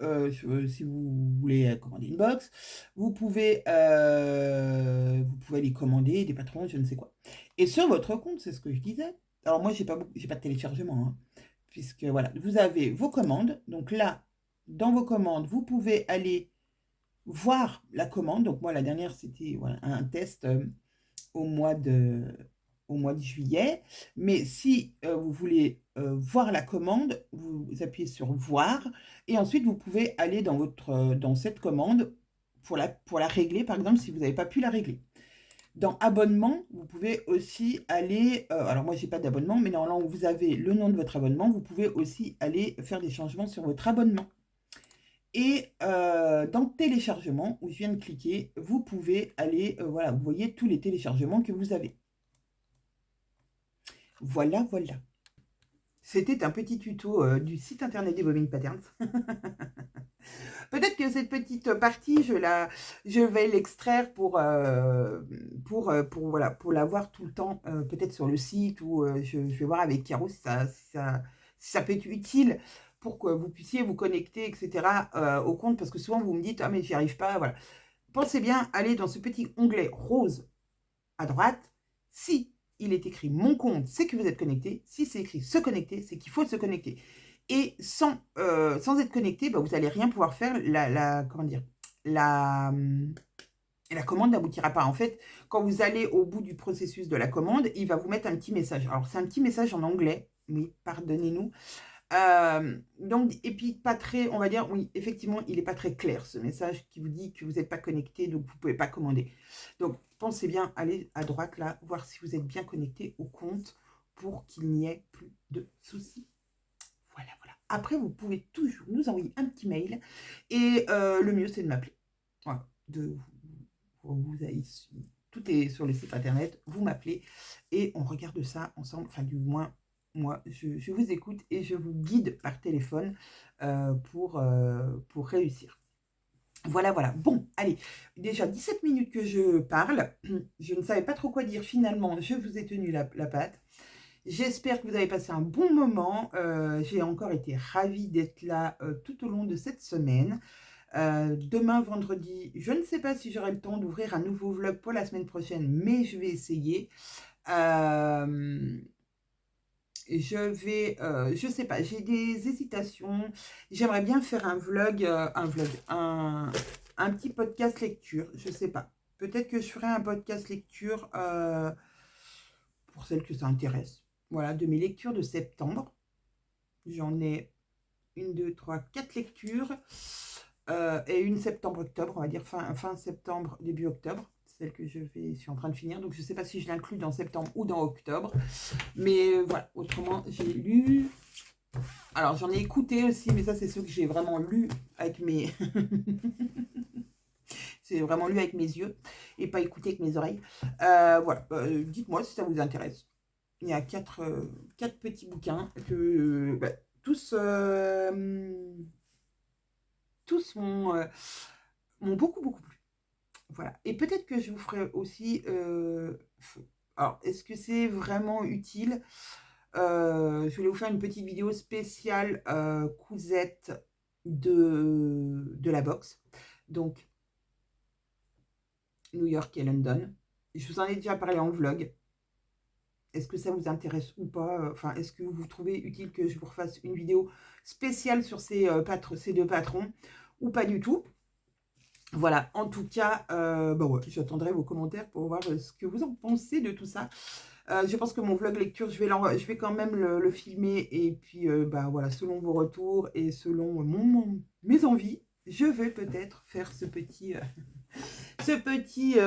si vous voulez commander une box, vous pouvez aller commander des patrons, je ne sais quoi. Et sur votre compte, c'est ce que je disais. Alors moi, j'ai pas de téléchargement, hein, puisque voilà, vous avez vos commandes. Donc là, dans vos commandes, vous pouvez aller voir la commande. Donc moi, la dernière, c'était voilà, un test au mois de, juillet. Mais si vous voulez voir la commande, vous appuyez sur voir et ensuite vous pouvez aller dans cette commande pour la régler, par exemple, si vous n'avez pas pu la régler. Dans abonnement, vous pouvez aussi aller, alors moi j'ai pas d'abonnement, mais normalement vous avez le nom de votre abonnement, vous pouvez aussi aller faire des changements sur votre abonnement. Et dans téléchargement, où je viens de cliquer, vous pouvez aller, voilà, vous voyez tous les téléchargements que vous avez. Voilà, voilà. C'était un petit tuto du site internet des Bobines Patterns. Peut-être que cette petite partie, je vais l'extraire pour l'avoir tout le temps, peut-être sur le site, ou je vais voir avec Caro si ça peut être utile pour que vous puissiez vous connecter, etc. Au compte, parce que souvent vous me dites, ah mais j'y arrive pas, voilà. Pensez bien, allez dans ce petit onglet rose à droite. Si il est écrit mon compte, c'est que vous êtes connecté. Si c'est écrit se connecter, c'est qu'il faut se connecter. Et sans être connecté, bah, vous n'allez rien pouvoir faire. Comment dire, la commande n'aboutira pas. En fait, quand vous allez au bout du processus de la commande, il va vous mettre un petit message. Alors, c'est un petit message en anglais. Oui, pardonnez-nous. Donc, et puis pas très, on va dire, oui, effectivement, il n'est pas très clair, ce message qui vous dit que vous n'êtes pas connecté, donc vous ne pouvez pas commander. Donc, pensez bien, allez à droite là, voir si vous êtes bien connecté au compte pour qu'il n'y ait plus de soucis. Voilà, voilà. Après, vous pouvez toujours nous envoyer un petit mail et le mieux, c'est de m'appeler. Voilà, tout est sur le site internet, vous m'appelez et on regarde ça ensemble, enfin du moins moi je vous écoute et je vous guide par téléphone pour réussir. Voilà, voilà. Bon, allez, déjà 17 minutes que je parle, je ne savais pas trop quoi dire finalement, je vous ai tenu la patte. J'espère que vous avez passé un bon moment, j'ai encore été ravie d'être là tout au long de cette semaine. Demain, vendredi, je ne sais pas si j'aurai le temps d'ouvrir un nouveau vlog pour la semaine prochaine, mais je vais essayer. Je sais pas, j'ai des hésitations. J'aimerais bien faire un petit podcast lecture, je sais pas. Peut-être que je ferai un podcast lecture pour celles que ça intéresse. Voilà, de mes lectures de septembre. J'en ai 1, 2, 3, 4 lectures. et une septembre-octobre, on va dire fin septembre, début octobre. Celle que je suis en train de finir. Donc, je ne sais pas si je l'inclus dans septembre ou dans octobre. Mais voilà, autrement, j'ai lu... Alors, j'en ai écouté aussi, mais ça, c'est ceux que j'ai vraiment lu avec mes... c'est vraiment lu avec mes yeux et pas écouté avec mes oreilles. Voilà, dites-moi si ça vous intéresse. Il y a quatre petits bouquins que tous m'ont beaucoup, beaucoup plu. Voilà. Et peut-être que je vous ferai aussi... alors, est-ce que c'est vraiment utile? Je voulais vous faire une petite vidéo spéciale cousette de la boxe. Donc, New York et London. Je vous en ai déjà parlé en vlog. Est-ce que ça vous intéresse ou pas? Enfin, est-ce que vous trouvez utile que je vous refasse une vidéo spéciale sur ces deux patrons ou pas du tout? Voilà, en tout cas, ouais, j'attendrai vos commentaires pour voir ce que vous en pensez de tout ça. Je pense que mon vlog lecture, je vais quand même le filmer. Et puis, voilà, selon vos retours et selon mes envies, je vais peut-être faire ce petit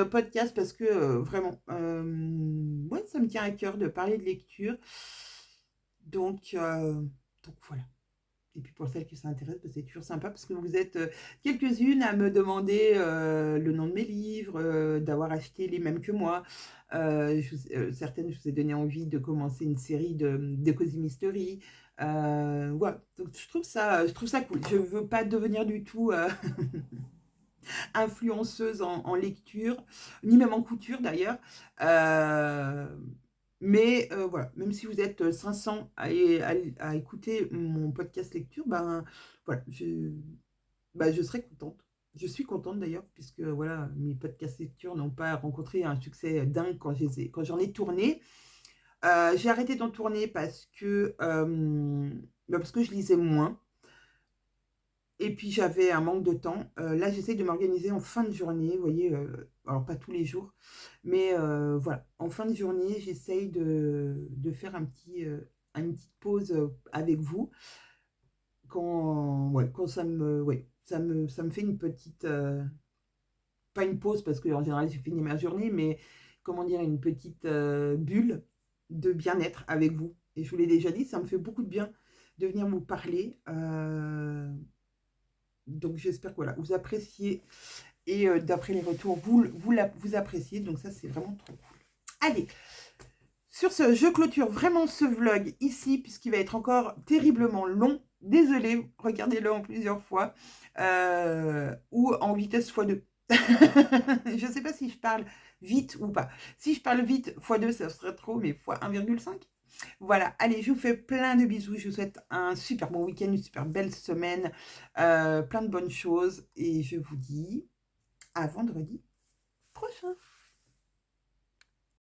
podcast parce que vraiment, ouais, ça me tient à cœur de parler de lecture. Donc voilà. Et puis pour celles qui s'intéressent, c'est toujours sympa parce que vous êtes quelques-unes à me demander le nom de mes livres, d'avoir acheté les mêmes que moi. Certaines, je vous ai donné envie de commencer une série de Cozy Mystery. Voilà, donc je trouve ça cool. Je ne veux pas devenir du tout influenceuse en lecture, ni même en couture d'ailleurs. Mais voilà, même si vous êtes 500 à écouter mon podcast lecture, voilà, je serai contente. Je suis contente d'ailleurs, puisque voilà, mes podcasts lecture n'ont pas rencontré un succès dingue quand j'en ai tourné. J'ai arrêté d'en tourner parce que je lisais moins. Et puis j'avais un manque de temps. Là, j'essaie de m'organiser en fin de journée, vous voyez, alors pas tous les jours, mais voilà, en fin de journée, j'essaye de faire une petite pause avec vous quand ça me fait une petite, pas une pause parce qu'en général j'ai fini ma journée, mais comment dire, une petite bulle de bien-être avec vous. Et je vous l'ai déjà dit, ça me fait beaucoup de bien de venir vous parler. Donc j'espère que voilà, vous appréciez et d'après les retours, vous appréciez. Donc ça, c'est vraiment trop cool. Allez, sur ce, je clôture vraiment ce vlog ici, puisqu'il va être encore terriblement long. Désolée, regardez-le en plusieurs fois. Ou en vitesse x2. Je ne sais pas si je parle vite ou pas. Si je parle vite, x2, ça serait trop, mais x 1,5. Voilà, allez, je vous fais plein de bisous. Je vous souhaite un super bon week-end, une super belle semaine, plein de bonnes choses. Et je vous dis à vendredi prochain.